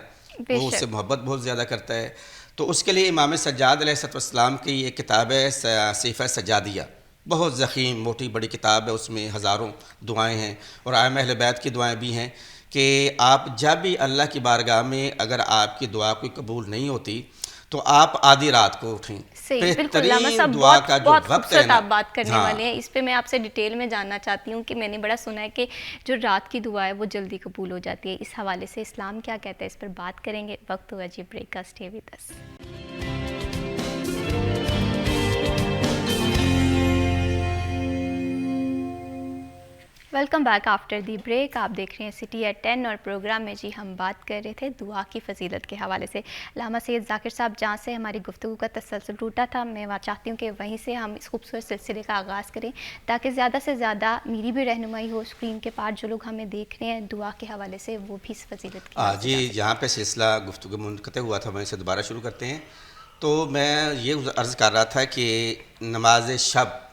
[SPEAKER 5] وہ اس سے محبت بہت زیادہ کرتا ہے۔ تو اس کے لیے امام سجاد علیہ السلام کی یہ کتاب ہے صحیفہ سجادیہ، بہت ضخیم موٹی بڑی کتاب ہے، اس میں ہزاروں دعائیں ہیں اور ائمہ اہل بیت کی دعائیں بھی ہیں کہ آپ جب بھی اللہ کی بارگاہ میں اگر آپ کی دعا کوئی قبول نہیں ہوتی تو آپ آدھی رات کو اٹھیں۔
[SPEAKER 1] بالکل علامہ صاحب، بہت خوبصورت آپ بات کرنے والے ہیں، اس پہ میں آپ سے ڈیٹیل میں جاننا چاہتی ہوں کہ میں نے بڑا سنا ہے کہ جو رات کی دعا ہے وہ جلدی قبول ہو جاتی ہے، اس حوالے سے اسلام کیا کہتا ہے، اس پر بات کریں گے۔ وقت ہوگا جی بریک کا، stay with us. Welcome back after the break, آپ دیکھ رہے ہیں سٹی ایٹ 10 اور پروگرام میں جی ہم بات کر رہے تھے دعا کی فضیلت کے حوالے سے۔ علامہ سید ذاکر صاحب جہاں سے ہماری گفتگو کا تسلسل ٹوٹا تھا، میں چاہتی ہوں کہ وہیں سے ہم اس خوبصورت سلسلے کا آغاز کریں تاکہ زیادہ سے زیادہ میری بھی رہنمائی ہو، اسکرین کے پار جو لوگ ہمیں دیکھ رہے ہیں دعا کے حوالے سے وہ بھی اس فضیلت کی
[SPEAKER 5] جی جہاں پہ سلسلہ گفتگو منقطع ہوا تھا، میں اسے دوبارہ شروع کرتے ہیں۔ تو میں یہ عرض کر رہا تھا کہ نماز شب،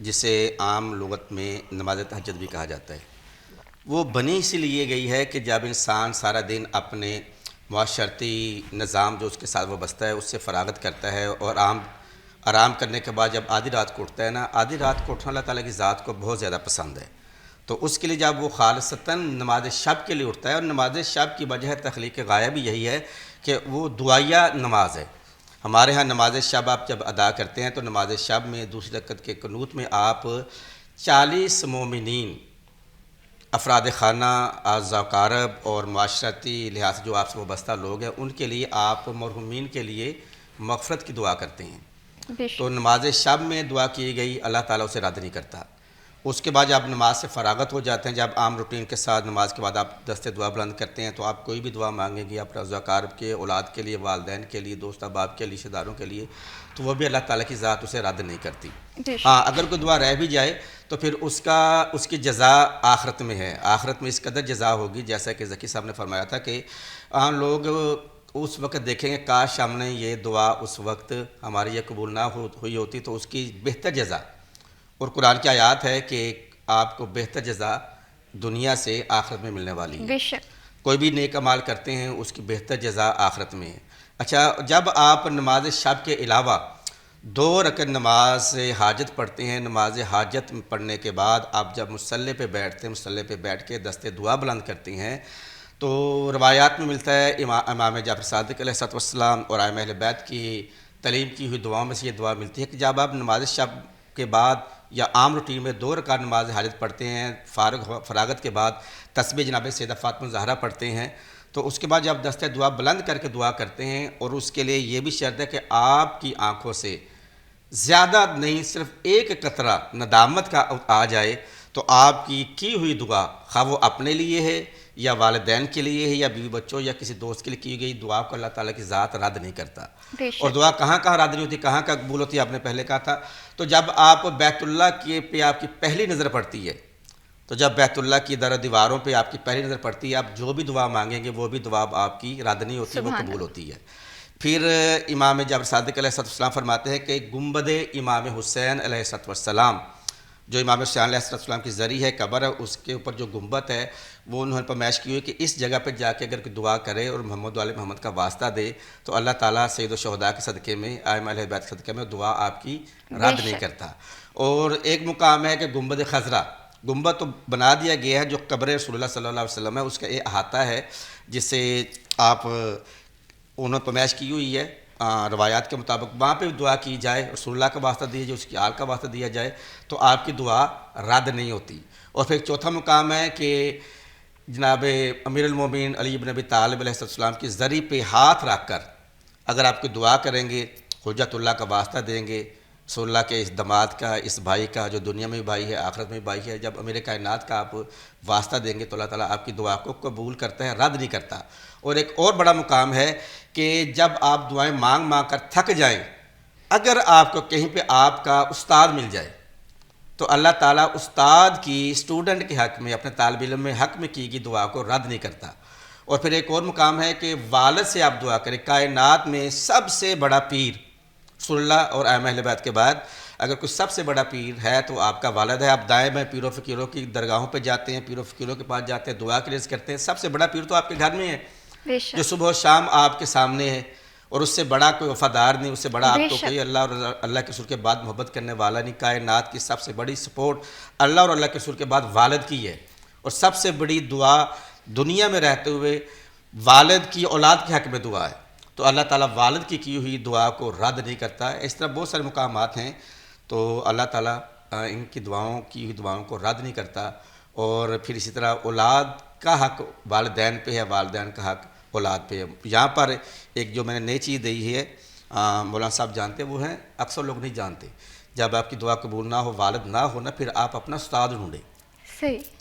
[SPEAKER 5] جسے عام لغت میں نماز تہجد بھی کہا جاتا ہے، وہ بنی اسی لیے گئی ہے کہ جب انسان سارا دن اپنے معاشرتی نظام جو اس کے ساتھ وابستہ ہے اس سے فراغت کرتا ہے اور آرام کرنے کے بعد جب آدھی رات کو اٹھتا ہے نا، آدھی رات کو اٹھنا اللہ تعالیٰ کی ذات کو بہت زیادہ پسند ہے، تو اس کے لیے جب وہ خالصتاً نماز شب کے لیے اٹھتا ہے، اور نماز شب کی وجہ تخلیق غایہ بھی یہی ہے کہ وہ دعائیہ نماز ہے۔ ہمارے ہاں نماز شب آپ جب ادا کرتے ہیں تو نماز شب میں دوسری رکعت کے قنوت میں آپ 40 مومنین، افراد خانہ، اعضاء اور معاشرتی لحاظ سے جو آپ سے وابستہ لوگ ہیں، ان کے لیے آپ مرحومین کے لیے مغفرت کی دعا کرتے ہیں۔ تو نماز شب میں دعا کی گئی، اللہ تعالیٰ اسے رد نہیں کرتا۔ اس کے بعد جب نماز سے فراغت ہو جاتے ہیں، جب عام روٹین کے ساتھ نماز کے بعد آپ دست دعا بلند کرتے ہیں، تو آپ کوئی بھی دعا مانگیں گے اپنے اعضاء کے، اولاد کے لیے، والدین کے لیے، دوست احباب کے لیے، رشتہ داروں کے لیے، تو وہ بھی اللہ تعالیٰ کی ذات اسے رد نہیں کرتی۔ ہاں، اگر کوئی دعا رہ بھی جائے تو پھر اس کی جزا آخرت میں ہے، آخرت میں اس قدر جزا ہوگی، جیسا کہ ذکی صاحب نے فرمایا تھا کہ لوگ اس وقت دیکھیں گے کاش ہم نے یہ دعا اس وقت ہماری یہ قبول نہ ہوئی ہوتی، تو اس کی بہتر جزا، اور قرآن کی آیات ہے کہ آپ کو بہتر جزا دنیا سے آخرت میں ملنے والی ہے۔ کوئی بھی نیک اعمال کرتے ہیں اس کی بہتر جزا آخرت میں ہے۔ اچھا، جب آپ نماز شب کے علاوہ 2 رکعت نماز حاجت پڑھتے ہیں، نماز حاجت پڑھنے کے بعد آپ جب مصلی پہ بیٹھتے ہیں، مصلی پہ بیٹھ کے دست دعا بلند کرتے ہیں، تو روایات میں ملتا ہے امام جعفر صادق علیہ السلام اور ائمہ اہل بیت کی تعلیم کی ہوئی دعاؤں میں سے یہ دعا ملتی ہے کہ جب آپ نماز شب کے بعد یا عام روٹین میں 2 رکعت نماز حاجت پڑھتے ہیں، فراغت کے بعد تسبیح جناب سیدہ فاطمہ زہرا پڑھتے ہیں، تو اس کے بعد جب دستِ دعا بلند کر کے دعا کرتے ہیں، اور اس کے لیے یہ بھی شرط ہے کہ آپ کی آنکھوں سے زیادہ نہیں، صرف ایک قطرہ ندامت کا آ جائے، تو آپ کی ہوئی دعا خواہ وہ اپنے لیے ہے یا والدین کے لیے ہے یا بیوی بچوں یا کسی دوست کے لیے کی گئی دعا کو اللہ تعالیٰ کی ذات رد نہیں کرتا۔
[SPEAKER 1] بے شک۔
[SPEAKER 5] اور دعا کہاں رد نہیں ہوتی، کہاں قبول ہوتی ہے، آپ نے پہلے کہا تھا، تو جب آپ بیت اللہ کے پہ آپ کی پہلی نظر پڑتی ہے، تو جب بیت اللہ کی دیواروں پہ آپ کی پہلی نظر پڑتی ہے، آپ جو بھی دعا مانگیں گے وہ بھی دعا آپ کی رد نہیں ہوتی، وہ قبول ہوتی ہے۔ پھر امام جعفر صادق علیہ السلام فرماتے ہیں کہ گنبد امام حسین علیہ السلام، جو امام حسین علیہ السلام کی زری ہے، قبر ہے، اس کے اوپر جو گنبد ہے وہ انہوں نے فرمائش کی ہوئی کہ اس جگہ پہ جا کے اگر کوئی دعا کرے اور محمد علیہ محمد کا واسطہ دے تو اللہ تعالیٰ سید الشہداء کے صدقے میں، ائمہ اہل بیت کے صدقے میں دعا آپ کی رد نہیں کرتا۔ اور ایک مقام ہے کہ گنبد خضرا، گنبد تو بنا دیا گیا ہے جو قبر رسول اللہ صلی اللہ علیہ وسلم ہے، اس کا ایک احاطہ ہے جسے آپ انہوں نے فرمائش کی ہوئی ہے روایات کے مطابق، وہاں پہ بھی دعا کی جائے، رسول اللہ کا واسطہ دیا جائے، اس کی آل کا واسطہ دیا جائے تو آپ کی دعا رد نہیں ہوتی۔ اور پھر چوتھا مقام ہے کہ جناب امیر المومنین علی بن ابی طالب علیہ السلام کی زری پہ ہاتھ رکھ کر اگر آپ کی دعا کریں گے، حجت اللہ کا واسطہ دیں گے، رسول اللہ کے اس داماد کا، اس بھائی کا جو دنیا میں بھی بھائی ہے آخرت میں بھی بھائی ہے، جب امیر کائنات کا آپ واسطہ دیں گے تو اللہ تعالیٰ آپ کی دعا کو قبول کرتا ہے، رد نہیں کرتا۔ اور ایک اور بڑا مقام ہے کہ جب آپ دعائیں مانگ مانگ کر تھک جائیں، اگر آپ کو کہیں پہ آپ کا استاد مل جائے تو اللہ تعالیٰ استاد کی اسٹوڈنٹ کے حق میں، اپنے طالب علم میں حق میں کی گئی دعا کو رد نہیں کرتا۔ اور پھر ایک اور مقام ہے کہ والد سے آپ دعا کریں، کائنات میں سب سے بڑا پیر رسول اللہ اور ائمہ اہل بیت کے بعد اگر کوئی سب سے بڑا پیر ہے تو آپ کا والد ہے۔ آپ دائیں بائیں پیروں فقیروں کی درگاہوں پہ جاتے ہیں، پیروں فقیروں کے پاس جاتے ہیں، دعا کے لیے کرتے ہیں، سب سے بڑا پیر تو آپ کے گھر میں ہے جو صبح و شام آپ کے سامنے ہے، اور اس سے بڑا کوئی وفادار نہیں، اس سے بڑا آپ کو کوئی اللہ اور اللہ کے رسول کے بعد محبت کرنے والا نہیں۔ کائنات کی سب سے بڑی سپورٹ اللہ اور اللہ کے رسول کے بعد والد کی ہے، اور سب سے بڑی دعا دنیا میں رہتے ہوئے والد کی اولاد کے حق میں دعا ہے، تو اللہ تعالیٰ والد کی ہوئی دعا کو رد نہیں کرتا ہے۔ اس طرح بہت سارے مقامات ہیں، تو اللہ تعالیٰ ان کی دعاؤں کی ہوئی دعاؤں کو رد نہیں کرتا۔ اور پھر اسی طرح اولاد کا حق والدین پہ ہے، والدین کا حق اولاد پہ ہے۔ یہاں پر ایک جو میں نے نئی چیز دی ہے، مولانا صاحب جانتے وہ ہیں، اکثر لوگ نہیں جانتے، جب آپ کی دعا قبول نہ ہو، والد نہ ہونا، پھر آپ اپنا استاد ڈھونڈیں۔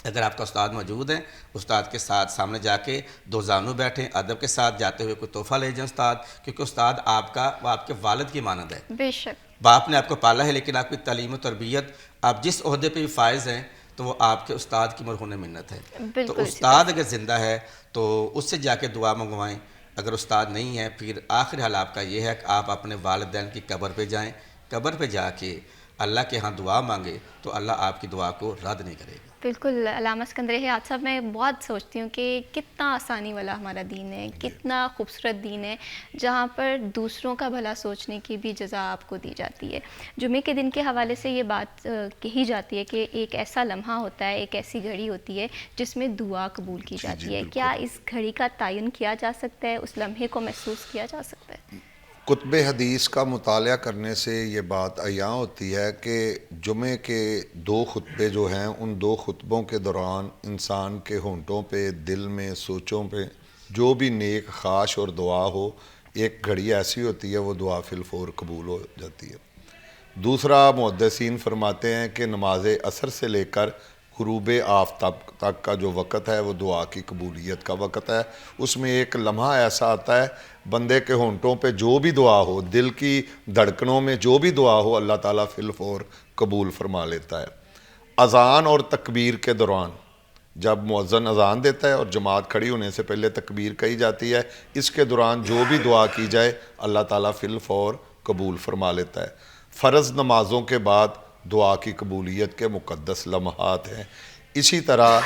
[SPEAKER 5] اگر آپ کا استاد موجود ہے، استاد کے ساتھ سامنے جا کے 2 زانو بیٹھیں، ادب کے ساتھ جاتے ہوئے کوئی تحفہ لے جائیں استاد، کیونکہ استاد آپ کا، وہ آپ کے والد کی مانند ہے۔
[SPEAKER 1] بے شک
[SPEAKER 5] باپ نے آپ کو پالا ہے، لیکن آپ کی تعلیم و تربیت، آپ جس عہدے پہ بھی فائز ہیں تو وہ آپ کے استاد کی مرہون منت ہے۔ تو استاد اگر زندہ ہے تو اس سے جا کے دعا منگوائیں، اگر استاد نہیں ہے پھر آخری حال آپ کا یہ ہے کہ آپ اپنے والدین کی قبر پہ جائیں، قبر پہ جا کے اللہ کے ہاں دعا مانگے تو اللہ آپ کی دعا کو رد نہیں کرے گا۔
[SPEAKER 1] بالکل علامہ اسکندر حیات صاحب، میں بہت سوچتی ہوں کہ کتنا آسانی والا ہمارا دین ہے، کتنا خوبصورت دین ہے، جہاں پر دوسروں کا بھلا سوچنے کی بھی جزا آپ کو دی جاتی ہے۔ جمعے کے دن کے حوالے سے یہ بات کہی جاتی ہے کہ ایک ایسا لمحہ ہوتا ہے، ایک ایسی گھڑی ہوتی ہے جس میں دعا قبول کی جاتی ہے۔ کیا اس گھڑی کا تعین کیا جا سکتا ہے، اس لمحے کو محسوس کیا جا سکتا ہے؟
[SPEAKER 4] کتب حدیث کا مطالعہ کرنے سے یہ بات عیاں ہوتی ہے کہ جمعے کے 2 خطبے جو ہیں، ان 2 خطبوں کے دوران انسان کے ہونٹوں پہ، دل میں، سوچوں پہ جو بھی نیک خواہش اور دعا ہو، ایک گھڑی ایسی ہوتی ہے وہ دعا فی الفور قبول ہو جاتی ہے۔ دوسرا، محدثین فرماتے ہیں کہ نماز عصر سے لے کر غروب آفتاب تک کا جو وقت ہے وہ دعا کی قبولیت کا وقت ہے۔ اس میں ایک لمحہ ایسا آتا ہے بندے کے ہونٹوں پہ جو بھی دعا ہو، دل کی دھڑکنوں میں جو بھی دعا ہو، اللہ تعالیٰ فی الفور قبول فرما لیتا ہے۔ اذان اور تکبیر کے دوران، جب مؤذن اذان دیتا ہے اور جماعت کھڑی ہونے سے پہلے تکبیر کہی جاتی ہے، اس کے دوران جو بھی دعا کی جائے اللہ تعالیٰ فی الفور قبول فرما لیتا ہے۔ فرض نمازوں کے بعد دعا کی قبولیت کے مقدس لمحات ہیں۔ اسی طرح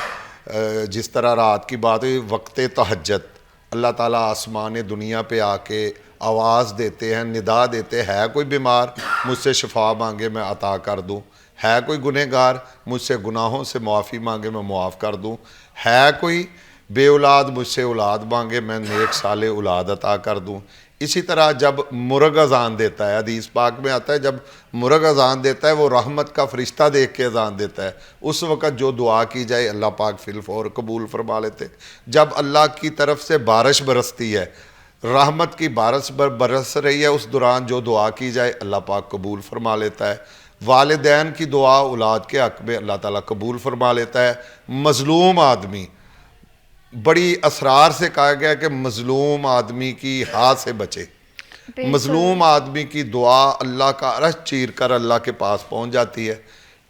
[SPEAKER 4] جس طرح رات کی بات ہوئی، وقت تہجد، اللہ تعالیٰ آسمان دنیا پہ آ کے آواز دیتے ہیں، ندا دیتے ہیں، ہے کوئی بیمار مجھ سے شفا مانگے میں عطا کر دوں، ہے کوئی گنہگار مجھ سے گناہوں سے معافی مانگے میں معاف کر دوں، ہے کوئی بے اولاد مجھ سے اولاد مانگے میں نیک صالح اولاد عطا کر دوں. اسی طرح جب مرغ اذان دیتا ہے، حدیث پاک میں آتا ہے جب مرغ اذان دیتا ہے وہ رحمت کا فرشتہ دیکھ کے اذان دیتا ہے، اس وقت جو دعا کی جائے اللہ پاک فی الفور قبول فرما لیتے. جب اللہ کی طرف سے بارش برستی ہے، رحمت کی بارش برس رہی ہے، اس دوران جو دعا کی جائے اللہ پاک قبول فرما لیتا ہے. والدین کی دعا اولاد کے حق میں اللہ تعالیٰ قبول فرما لیتا ہے. مظلوم آدمی، بڑی اسرار سے کہا گیا کہ مظلوم آدمی کی ہاتھ سے بچے. مظلوم آدمی کی دعا اللہ کا عرش چیر کر اللہ کے پاس پہنچ جاتی ہے.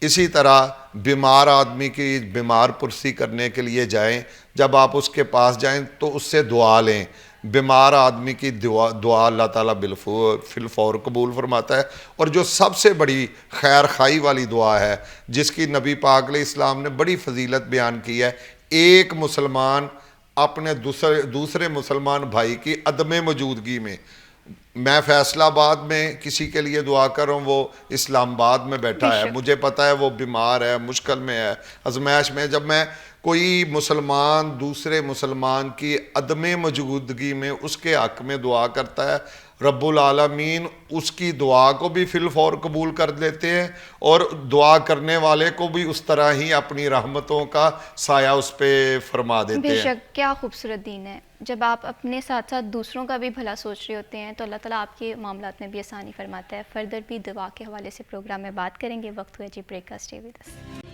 [SPEAKER 4] اسی طرح بیمار آدمی کی بیمار پرسی کرنے کے لیے جائیں، جب آپ اس کے پاس جائیں تو اس سے دعا لیں. بیمار آدمی کی دعا اللہ تعالیٰ فی الفور قبول فرماتا ہے. اور جو سب سے بڑی خیر خواہی والی دعا ہے جس کی نبی پاک علیہ السلام نے بڑی فضیلت بیان کی ہے، ایک مسلمان اپنے دوسرے مسلمان بھائی کی عدم موجودگی میں فیصل آباد میں کسی کے لیے دعا کر رہا ہوں، وہ اسلام آباد میں بیٹھا ہے، مجھے پتہ ہے وہ بیمار ہے، مشکل میں ہے، ازمائش میں، جب میں کوئی مسلمان دوسرے مسلمان کی عدم موجودگی میں اس کے حق میں دعا کرتا ہے، رب العالمین اس کی دعا کو بھی فی الفور قبول کر لیتے ہیں اور دعا کرنے والے کو بھی اس طرح ہی اپنی رحمتوں کا سایہ اس پہ فرما دیتے ہیں.
[SPEAKER 1] بے شک، کیا خوبصورت دین ہے. جب آپ اپنے ساتھ ساتھ دوسروں کا بھی بھلا سوچ رہے ہوتے ہیں تو اللہ تعالیٰ آپ کے معاملات میں بھی آسانی فرماتا ہے. فردر بھی دعا کے حوالے سے پروگرام میں بات کریں گے. وقت ہوا جی بریک کا. Stay with us.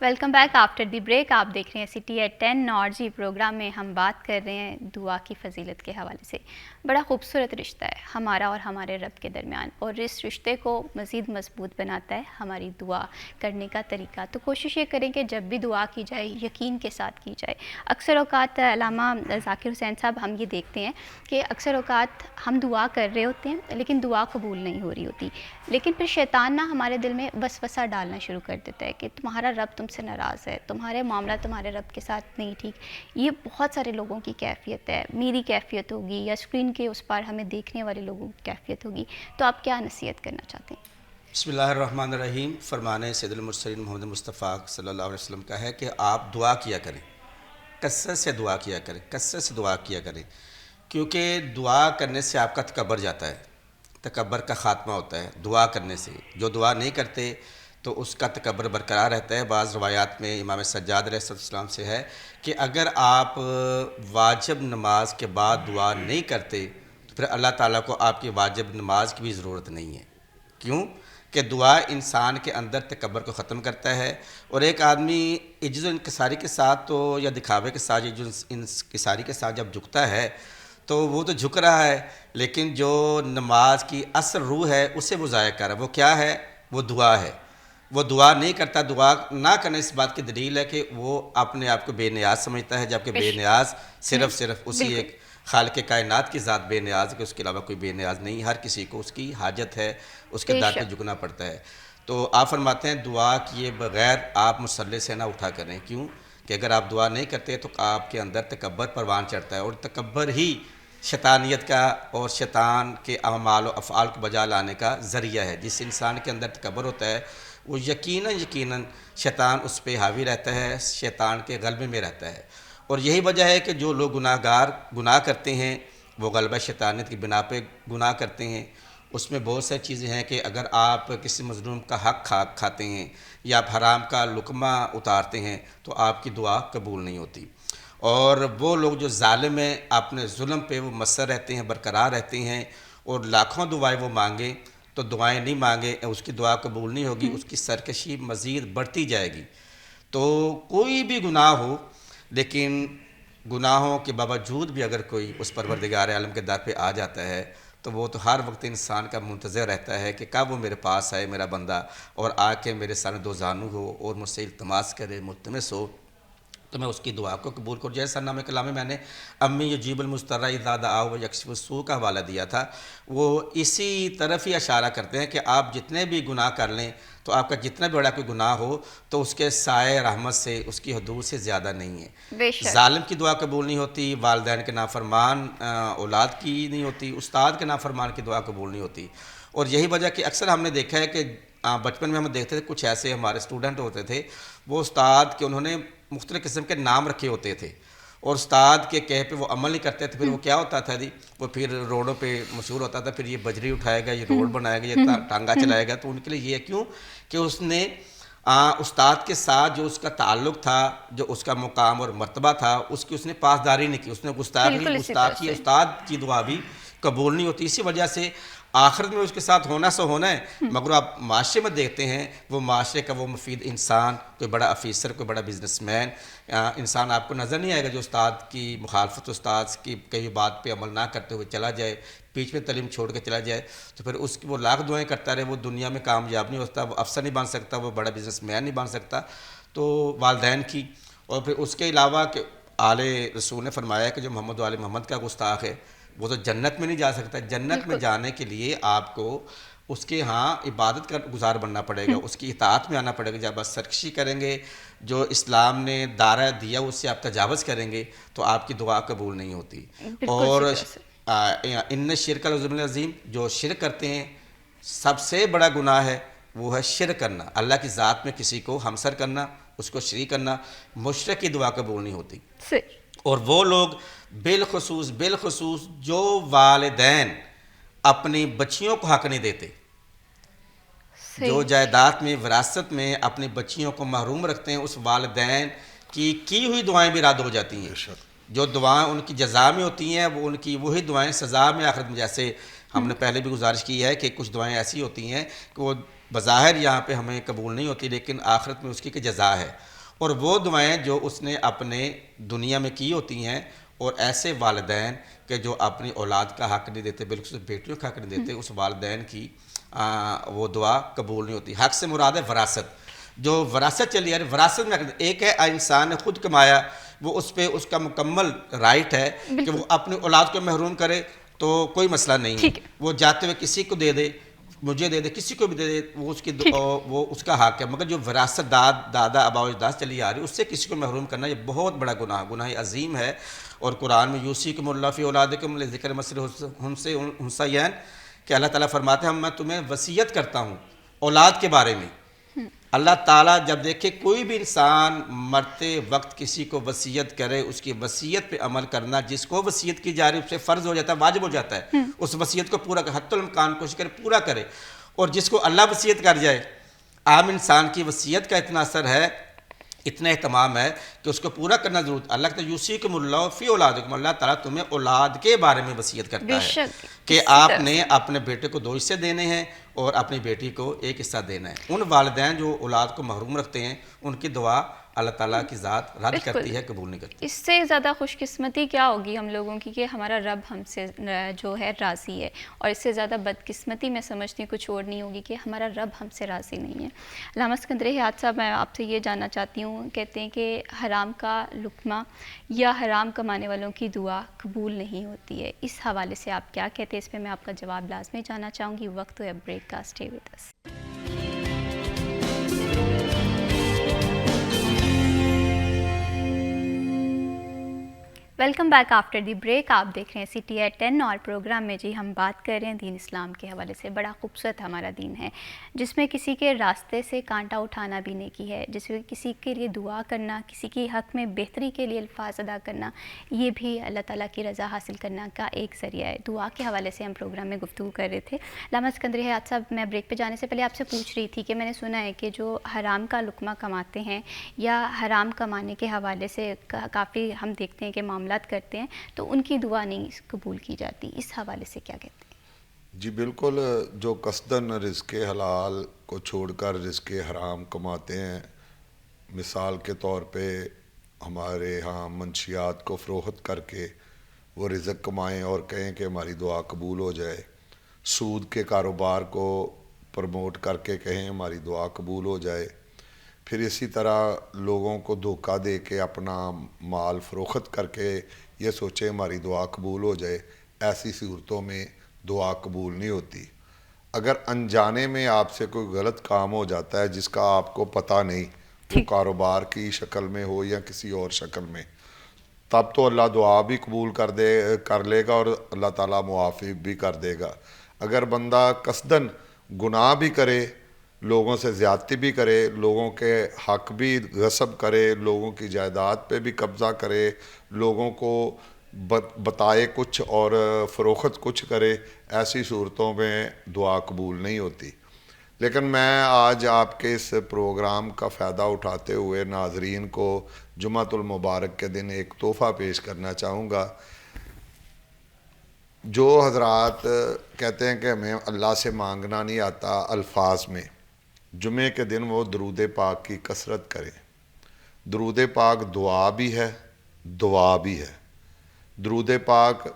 [SPEAKER 1] Welcome back after the break. آپ دیکھ رہے ہیں سٹی ایٹ 10 نارڈ جی. پروگرام میں ہم بات کر رہے ہیں دعا کی فضیلت کے حوالے سے. بڑا خوبصورت رشتہ ہے ہمارا اور ہمارے رب کے درمیان، اور اس رشتے کو مزید مضبوط بناتا ہے ہماری دعا کرنے کا طریقہ. تو کوشش یہ کریں کہ جب بھی دعا کی جائے یقین کے ساتھ کی جائے. اکثر اوقات علامہ ذاکر حسین صاحب ہم یہ دیکھتے ہیں کہ اکثر اوقات ہم دعا کر رہے ہوتے ہیں لیکن دعا قبول نہیں ہو رہی ہوتی، لیکن پھر شیطان نہ ہمارے دل میں وسوسہ ڈالنا شروع کر دیتا ہے کہ تمہارا رب تم سے ناراض ہے، تمہارے معاملہ تمہارے رب کے ساتھ نہیں ٹھیک. یہ بہت سارے لوگوں کی کیفیت ہے. میری کیفیت ہوگی یا اسکرین کے اس پار ہمیں دیکھنے والے لوگوں کی کیفیت ہوگی. تو آپ کیا نصیحت کرنا چاہتے ہیں؟
[SPEAKER 5] بسم اللہ الرحمن الرحیم. فرمان سید المرسلین محمد مصطفیٰ صلی اللہ علیہ وسلم کا ہے کہ آپ دعا کیا کریں، کثرت سے دعا کیا کریں، کثرت سے دعا کیا کریں، کیونکہ دعا کرنے سے آپ کا تکبر جاتا ہے، تکبر کا خاتمہ ہوتا ہے دعا کرنے سے. جو دعا نہیں کرتے تو اس کا تکبر برقرار رہتا ہے. بعض روایات میں امام سجاد علیہ السلام سے ہے کہ اگر آپ واجب نماز کے بعد دعا نہیں کرتے تو پھر اللہ تعالیٰ کو آپ کی واجب نماز کی بھی ضرورت نہیں ہے. کیوں؟ کہ دعا انسان کے اندر تکبر کو ختم کرتا ہے. اور ایک آدمی عجز و انکساری کے ساتھ تو یا دکھاوے کے ساتھ عجز و انکساری کے ساتھ جب جھکتا ہے تو وہ تو جھک رہا ہے، لیکن جو نماز کی اصل روح ہے اسے وہ ضائع کر رہا ہے. وہ کیا ہے؟ وہ دعا ہے. وہ دعا نہیں کرتا. دعا نہ کرنے اس بات کی دلیل ہے کہ وہ اپنے آپ کو بے نیاز سمجھتا ہے، جبکہ بے نیاز صرف اسی ایک خالق کائنات کی ذات بے نیاز ہے کہ اس کے علاوہ کوئی بے نیاز نہیں. ہر کسی کو اس کی حاجت ہے، اس کے در پہ جھکنا پڑتا ہے. تو آپ فرماتے ہیں دعا کیے بغیر آپ مصلی سے نہ اٹھا کریں. کیوں؟ کہ اگر آپ دعا نہیں کرتے تو آپ کے اندر تکبر پروان چڑھتا ہے، اور تکبر ہی شیطانیت کا اور شیطان کے اعمال و افعال کو بجا لانے کا ذریعہ ہے. جس انسان کے اندر تکبر ہوتا ہے وہ یقیناً شیطان اس پہ حاوی رہتا ہے، شیطان کے غلبے میں رہتا ہے. اور یہی وجہ ہے کہ جو لوگ گناہ کرتے ہیں وہ غلبہ شیطانیت کی بنا پہ گناہ کرتے ہیں. اس میں بہت ساری چیزیں ہیں کہ اگر آپ کسی مظلوم کا حق کھاتے ہیں یا آپ حرام کا لقمہ اتارتے ہیں تو آپ کی دعا قبول نہیں ہوتی. اور وہ لوگ جو ظالم ہیں اپنے ظلم پہ وہ مصر رہتے ہیں، برقرار رہتے ہیں، اور لاکھوں دعائیں وہ مانگیں تو دعائیں نہیں مانگے اس کی دعا قبول نہیں ہوگی، اس کی سرکشی مزید بڑھتی جائے گی. تو کوئی بھی گناہ ہو، لیکن گناہوں کے باوجود بھی اگر کوئی اس پروردگار عالم کے در پہ آ جاتا ہے تو وہ تو ہر وقت انسان کا منتظر رہتا ہے کہ کب وہ میرے پاس آئے میرا بندہ اور آ کے میرے سامنے دو زانو ہو اور مجھ سے التماس کرے، ملتمس ہو، تو میں اس کی دعا کو قبول کروں. جیسا نام کلام میں نے امی یجیب المضطر اذا دعاہ و یکشف السوء کا حوالہ دیا تھا، وہ اسی طرف ہی اشارہ کرتے ہیں کہ آپ جتنے بھی گناہ کر لیں تو آپ کا جتنا بھی بڑا کوئی گناہ ہو تو اس کے سائے رحمت سے، اس کی حدود سے زیادہ نہیں ہے. ظالم کی دعا قبول نہیں ہوتی، والدین کے نافرمان اولاد کی نہیں ہوتی، استاد کے نافرمان کی دعا قبول نہیں ہوتی. اور یہی وجہ کہ اکثر ہم نے دیکھا ہے کہ بچپن میں ہم دیکھتے تھے کچھ ایسے ہمارے اسٹوڈنٹ ہوتے تھے، وہ استاد کے انہوں نے مختلف قسم کے نام رکھے ہوتے تھے اور استاد کے کہے پہ وہ عمل نہیں کرتے تھے، پھر وہ کیا ہوتا تھا جی، وہ پھر روڈوں پہ مشہور ہوتا تھا، پھر یہ بجری اٹھائے گا، یہ روڈ بنائے گا، یہ ٹانگا چلائے گا. تو ان کے لیے یہ کیوں کہ اس نے استاد کے ساتھ جو اس کا تعلق تھا، جو اس کا مقام اور مرتبہ تھا، اس کی پاسداری نہیں کی، اس نے گستاخی استاد کی دعا بھی قبول نہیں ہوتی. اسی وجہ سے آخرت میں اس کے ساتھ ہونا سو ہونا ہے، مگر آپ معاشرے میں دیکھتے ہیں وہ معاشرے کا وہ مفید انسان، کوئی بڑا افیسر، کوئی بڑا بزنس مین انسان آپ کو نظر نہیں آئے گا جو استاد کی مخالفت، استاد کی کئی بات پہ عمل نہ کرتے ہوئے چلا جائے، بیچ میں تعلیم چھوڑ کے چلا جائے، تو پھر اس کی وہ لاکھ دعائیں کرتا رہے، وہ دنیا میں کامیاب نہیں ہوتا، وہ افسر نہیں بن سکتا، وہ بڑا بزنس مین نہیں بن سکتا. تو والدین کی، اور پھر اس کے علاوہ کہ آل رسول نے فرمایا کہ جو محمد و آل محمد کا گستاخ ہے وہ تو جنت میں نہیں جا سکتا. جنت میں جانے کے لیے آپ کو اس کے ہاں عبادت کا گزار بننا پڑے گا، اس کی اطاعت میں آنا پڑے گا. جب آپ سرکشی کریں گے، جو اسلام نے دائرہ دیا اس سے آپ تجاوز کریں گے تو آپ کی دعا قبول نہیں ہوتی. اور ان شرک العظیم العظیم، جو شرک کرتے ہیں سب سے بڑا گناہ ہے وہ ہے شرک کرنا، اللہ کی ذات میں کسی کو ہمسر کرنا، اس کو شریک کرنا. مشرک کی دعا قبول نہیں ہوتی. اور وہ لوگ بالخصوص جو والدین اپنی بچیوں کو حق نہیں دیتے، جو جائیداد میں وراثت میں اپنی بچیوں کو محروم رکھتے ہیں، اس والدین کی ہوئی دعائیں بھی رد ہو جاتی ہیں. جو دعائیں ان کی جزا میں ہوتی ہیں وہ ان کی وہی دعائیں سزا میں آخرت میں، جیسے ہم نے پہلے بھی گزارش کی ہے کہ کچھ دعائیں ایسی ہوتی ہیں کہ وہ بظاہر یہاں پہ ہمیں قبول نہیں ہوتی لیکن آخرت میں اس کی جزا ہے. اور وہ دعائیں جو اس نے اپنے دنیا میں کی ہوتی ہیں، اور ایسے والدین کہ جو اپنی اولاد کا حق نہیں دیتے، بالخصوص بیٹیوں کا حق نہیں دیتے، اس والدین کی وہ دعا قبول نہیں ہوتی. حق سے مراد ہے وراثت، جو وراثت چلی آ رہی، وراثت میں ایک ہے انسان نے خود کمایا، وہ اس پہ اس کا مکمل رائٹ ہے کہ وہ اپنی اولاد کو محروم کرے تو کوئی مسئلہ نہیں ہے، وہ جاتے ہوئے کسی کو دے دے، مجھے دے دے، کسی کو بھی دے دے، وہ اس کا حق ہے. مگر جو وراثت دادا ابا و اجداد چلی آ رہی، اس سے کسی کو محروم کرنا یہ بہت بڑا گناہ عظیم ہے. اور قرآن میں یوصیکم اللہ فی اولادکم للذکر مثل الانثیین کہ اللہ تعالیٰ فرماتے ہیں میں تمہیں وصیت کرتا ہوں اولاد کے بارے میں. اللہ تعالیٰ جب دیکھے کوئی بھی انسان مرتے وقت کسی کو وصیت کرے، اس کی وصیت پہ عمل کرنا، جس کو وصیت کی جا رہی ہے اس سے فرض ہو جاتا ہے، واجب ہو جاتا ہے اس وصیت کو پورا کرے، حتی الامکان کوشش کرے پورا کرے. اور جس کو اللہ وصیت کر جائے، عام انسان کی وصیت کا اتنا اثر ہے، اتنا اہتمام ہے کہ اس کو پورا کرنا ضرورت. اللہ کہتا ہے یوصیکم اللہ فی اولادکم، اللہ تعالیٰ تمہیں اولاد کے بارے میں وصیت کرتا ہے کہ آپ نے اپنے بیٹے کو 2 حصے دینے ہیں اور اپنی بیٹی کو 1 حصہ دینا ہے. ان والدین جو اولاد کو محروم رکھتے ہیں ان کی دعا اللہ تعالیٰ کی ذات رد کرتی ہے، قبول نہیں کرتی.
[SPEAKER 1] اس سے زیادہ خوش قسمتی کیا ہوگی ہم لوگوں کی کہ ہمارا رب ہم سے جو ہے راضی ہے، اور اس سے زیادہ بدقسمتی میں سمجھتی ہوں کچھ اور نہیں ہوگی کہ ہمارا رب ہم سے راضی نہیں ہے. علامہ اسکندر حیات صاحب، میں آپ سے یہ جاننا چاہتی ہوں، کہتے ہیں کہ حرام کا لقمہ یا حرام کمانے والوں کی دعا قبول نہیں ہوتی ہے، اس حوالے سے آپ کیا کہتے ہیں؟ اس پہ میں آپ کا جواب لازمی جاننا چاہوں گی. وقت ہو بریک کا، stay with us. Welcome back after the break. آپ دیکھ رہے ہیں سٹی ایٹ 10 اور پروگرام میں جی ہم بات کر رہے ہیں دین اسلام کے حوالے سے. بڑا خوبصورت ہمارا دین ہے جس میں کسی کے راستے سے کانٹا اٹھانا بھی نیکی ہے، جس میں کسی کے لیے دعا کرنا، کسی کی حق میں بہتری کے لیے الفاظ ادا کرنا، یہ بھی اللہ تعالیٰ کی رضا حاصل کرنا کا ایک ذریعہ ہے. دعا کے حوالے سے ہم پروگرام میں گفتگو کر رہے تھے. علامہ اسکندر حیات صاحب، میں بریک پہ جانے سے پہلے آپ سے پوچھ رہی تھی کہ میں نے سنا ہے کہ جو حرام کا لقمہ کماتے ہیں یا حرام کمانے کے حوالے سے کافی ہم دیکھتے ہیں کہ معاملات کرتے ہیں تو ان کی دعا نہیں قبول کی جاتی. اس حوالے سے کیا کہتے ہیں؟
[SPEAKER 4] جی بالکل، جو قصداً رزق حلال کو چھوڑ کر رزق حرام کماتے ہیں، مثال کے طور پہ ہمارے ہاں منشیات کو فروخت کر کے وہ رزق کمائیں اور کہیں کہ ہماری دعا قبول ہو جائے، سود کے کاروبار کو پروموٹ کر کے کہیں ہماری دعا قبول ہو جائے، پھر اسی طرح لوگوں کو دھوکہ دے کے اپنا مال فروخت کر کے یہ سوچیں ہماری دعا قبول ہو جائے، ایسی صورتوں میں دعا قبول نہیں ہوتی. اگر انجانے میں آپ سے کوئی غلط کام ہو جاتا ہے جس کا آپ کو پتہ نہیں، وہ کاروبار کی شکل میں ہو یا کسی اور شکل میں، تب تو اللہ دعا بھی قبول کر لے گا اور اللہ تعالیٰ معافی بھی کر دے گا. اگر بندہ قصداً گناہ بھی کرے لوگوں سے زیادتی بھی کرے، لوگوں کے حق بھی غصب کرے، لوگوں کی جائیداد پہ بھی قبضہ کرے، لوگوں کو بتائے کچھ اور فروخت کچھ کرے، ایسی صورتوں میں دعا قبول نہیں ہوتی۔ لیکن میں آج آپ کے اس پروگرام کا فائدہ اٹھاتے ہوئے ناظرین کو جمعۃ المبارک کے دن ایک تحفہ پیش کرنا چاہوں گا۔ جو حضرات کہتے ہیں کہ ہمیں اللہ سے مانگنا نہیں آتا الفاظ میں، جمعے کے دن وہ درود پاک کی کثرت کریں۔ درود پاک دعا بھی ہے، دعا بھی ہے۔ درود پاک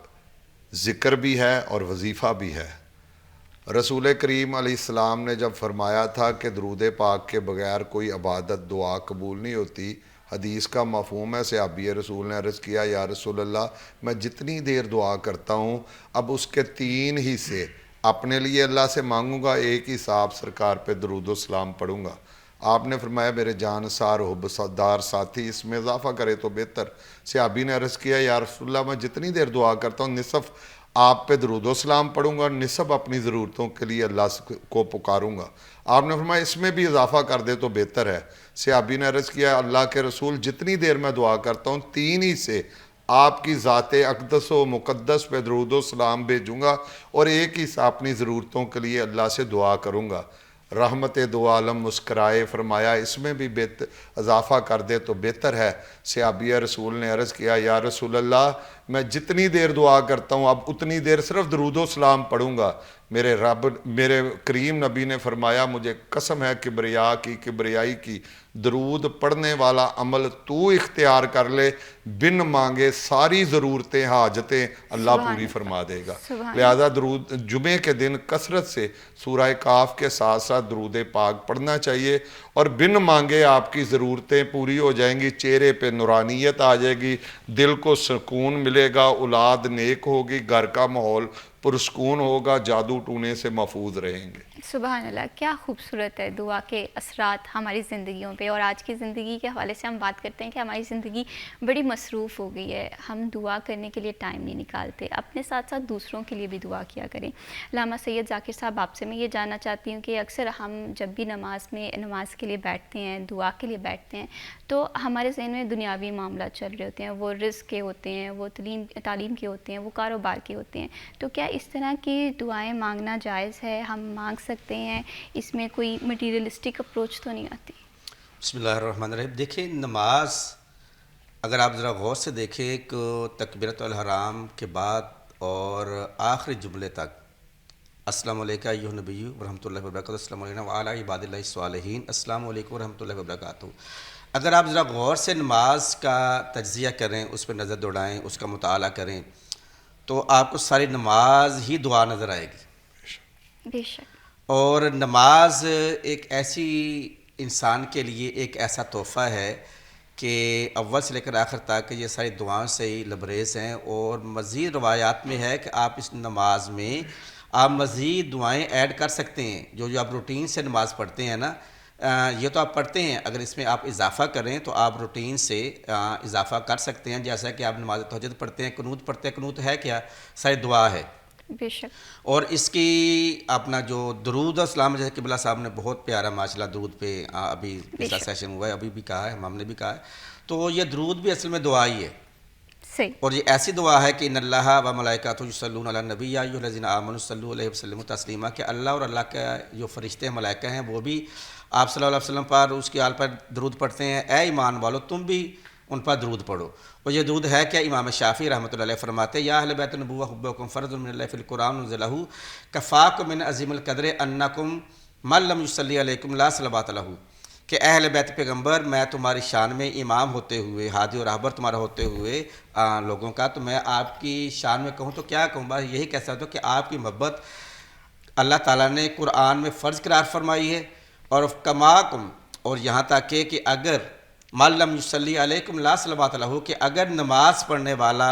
[SPEAKER 4] ذکر بھی ہے اور وظیفہ بھی ہے۔ رسول کریم علیہ السلام نے جب فرمایا تھا کہ درود پاک کے بغیر کوئی عبادت دعا قبول نہیں ہوتی، حدیث کا مفہوم ہے، صحابی رسول نے عرض کیا یا رسول اللہ میں جتنی دیر دعا کرتا ہوں اب اس کے 3 حصے اپنے لیے اللہ سے مانگوں گا، ایک حصہ سرکار پہ درود و سلام پڑھوں گا۔ آپ نے فرمایا میرے جانسار حب دار ساتھی اس میں اضافہ کرے تو بہتر۔ صحابی نے عرض کیا یا رسول اللہ میں جتنی دیر دعا کرتا ہوں نصف آپ پہ درود و سلام پڑھوں گا، نصف اپنی ضرورتوں کے لیے اللہ کو پکاروں گا۔ آپ نے فرمایا اس میں بھی اضافہ کر دے تو بہتر ہے۔ صحابی نے عرض کیا اللہ کے رسول جتنی دیر میں دعا کرتا ہوں 3 ہی سے آپ کی ذات اقدس و مقدس پہ درود و سلام بھیجوں گا اور ایک ہی سے اپنی ضرورتوں کے لیے اللہ سے دعا کروں گا۔ رحمت دو عالم مسکرائے، فرمایا اس میں بھی اضافہ کر دے تو بہتر ہے۔ صحابی رسول نے عرض کیا یا رسول اللہ میں جتنی دیر دعا کرتا ہوں اب اتنی دیر صرف درود و سلام پڑھوں گا۔ میرے کریم نبی نے فرمایا مجھے قسم ہے کبریائی کی درود پڑھنے والا عمل تو اختیار کر لے، بن مانگے ساری ضرورتیں حاجتیں اللہ پوری فرما دے گا۔ لہذا درود جمعے کے دن کثرت سے سورہ کاف کے ساتھ ساتھ درود پاک پڑھنا چاہیے اور بن مانگے آپ کی ضرورتیں پوری ہو جائیں گی، چہرے پہ نورانیت آ جائے گی، دل کو سکون ملے گا، اولاد نیک ہوگی، گھر کا ماحول پرسکون ہوگا، جادو ٹونے سے محفوظ رہیں گے۔
[SPEAKER 1] سبحان اللہ، کیا خوبصورت ہے دعا کے اثرات ہماری زندگیوں پہ۔ اور آج کی زندگی کے حوالے سے ہم بات کرتے ہیں کہ ہماری زندگی بڑی مصروف ہو گئی ہے، ہم دعا کرنے کے لیے ٹائم نہیں نکالتے، اپنے ساتھ ساتھ دوسروں کے لیے بھی دعا کیا کریں۔ علامہ سید ذاکر صاحب آپ سے میں یہ جاننا چاہتی ہوں کہ اکثر ہم جب بھی نماز کے لیے بیٹھتے ہیں، دعا کے لیے بیٹھتے ہیں تو ہمارے ذہن میں دنیاوی معاملات چل رہے ہوتے ہیں، وہ رزق کے ہوتے ہیں، وہ تعلیم کے ہوتے ہیں، وہ کاروبار کے ہوتے ہیں، تو کیا اس طرح کی دعائیں مانگنا جائز ہے؟ ہم مانگ سکتے ہیں؟ اس میں کوئی مٹیریلسٹک اپروچ تو نہیں آتی؟
[SPEAKER 5] بسم اللہ الرحمن الرحیم۔ دیکھیں نماز اگر آپ ذرا غور سے دیکھیں کہ تکبیرۃ الحرام کے بعد اور آخری جملے تک السلام علیکم ایھا النبی ورحمۃ اللہ وبرکاتہ، السلام علیکم وعلی عباد اللہ الصالحین، السلام علیکم ورحمۃ اللہ وبرکاتہ۔ اگر آپ ذرا غور سے نماز کا تجزیہ کریں، اس پہ نظر دوڑائیں، اس کا مطالعہ کریں تو آپ کو ساری نماز ہی دعا نظر آئے گی۔
[SPEAKER 1] بے شک۔ اور
[SPEAKER 5] نماز ایک ایسی انسان کے لیے ایک ایسا تحفہ ہے کہ اول سے لے کر آخر تک یہ ساری دعاؤں سے ہی لبریز ہیں، اور مزید روایات میں ہے کہ آپ اس نماز میں آپ مزید دعائیں ایڈ کر سکتے ہیں۔ جو آپ روٹین سے نماز پڑھتے ہیں نا، یہ تو آپ پڑھتے ہیں، اگر اس میں آپ اضافہ کریں تو آپ روٹین سے اضافہ کر سکتے ہیں۔ جیسا کہ آپ نماز تہجد پڑھتے ہیں، قنوت پڑھتے ہیں، قنوت ہے کیا؟ ساری دعا ہے۔
[SPEAKER 1] بے شک۔
[SPEAKER 5] اور اس کی اپنا جو درود و سلام، جیسے قبلہ صاحب نے بہت پیارا ماشاءاللہ درود پہ ابھی پچھلا سیشن ہوا ہے، ابھی بھی کہا ہے، ہم نے بھی کہا ہے، تو یہ درود بھی اصل میں دعا ہی ہے۔
[SPEAKER 1] صحیح۔
[SPEAKER 5] اور یہ ایسی دعا ہے کہ ان اللہ و ملائکۃہ یصلون علی النبی یا ایھا الذین آمنوا صلوا علیہ وسلموا تسلیما، کہ اللہ اور اللہ کے جو فرشتے ملائکہ ہیں وہ بھی آپ صلی اللہ علیہ وسلم پر، اس کے آل پر درود پڑھتے ہیں۔ اے ایمان والو تم بھی ان پر درود پڑھو۔ اور یہ درود ہے کیا؟ امام شافعی رحمۃ اللہ علیہ فرماتے ہیں یا اہل بیت النبوۃ حبکم فرض من اللہ فی القرآن انزلہ کفاکم من عظیم القدر انکم من لم یصلی علیکم لا صلوات لہ، کہ اہل بیت پیغمبر میں تمہاری شان میں امام ہوتے ہوئے، ہادی اور رہبر تمہارا ہوتے ہوئے لوگوں کا، تو میں آپ کی شان میں کہوں تو کیا کہوں؟ بس یہی کہہ سکتا ہوں کہ آپ کی محبت اللہ تعالیٰ نے قرآن میں فرض قرار فرمائی ہے، اور کماکم، اور یہاں تک کہ اگر من لم یصلی علیکم لا صلوات لہ، کہ اگر نماز پڑھنے والا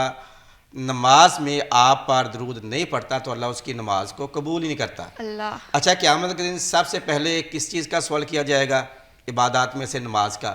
[SPEAKER 5] نماز میں آپ پر درود نہیں پڑھتا تو اللہ اس کی نماز کو قبول ہی نہیں کرتا۔
[SPEAKER 1] اللہ۔
[SPEAKER 5] اچھا، قیامت کے دن سب سے پہلے کس چیز کا سوال کیا جائے گا عبادات میں سے؟ نماز کا،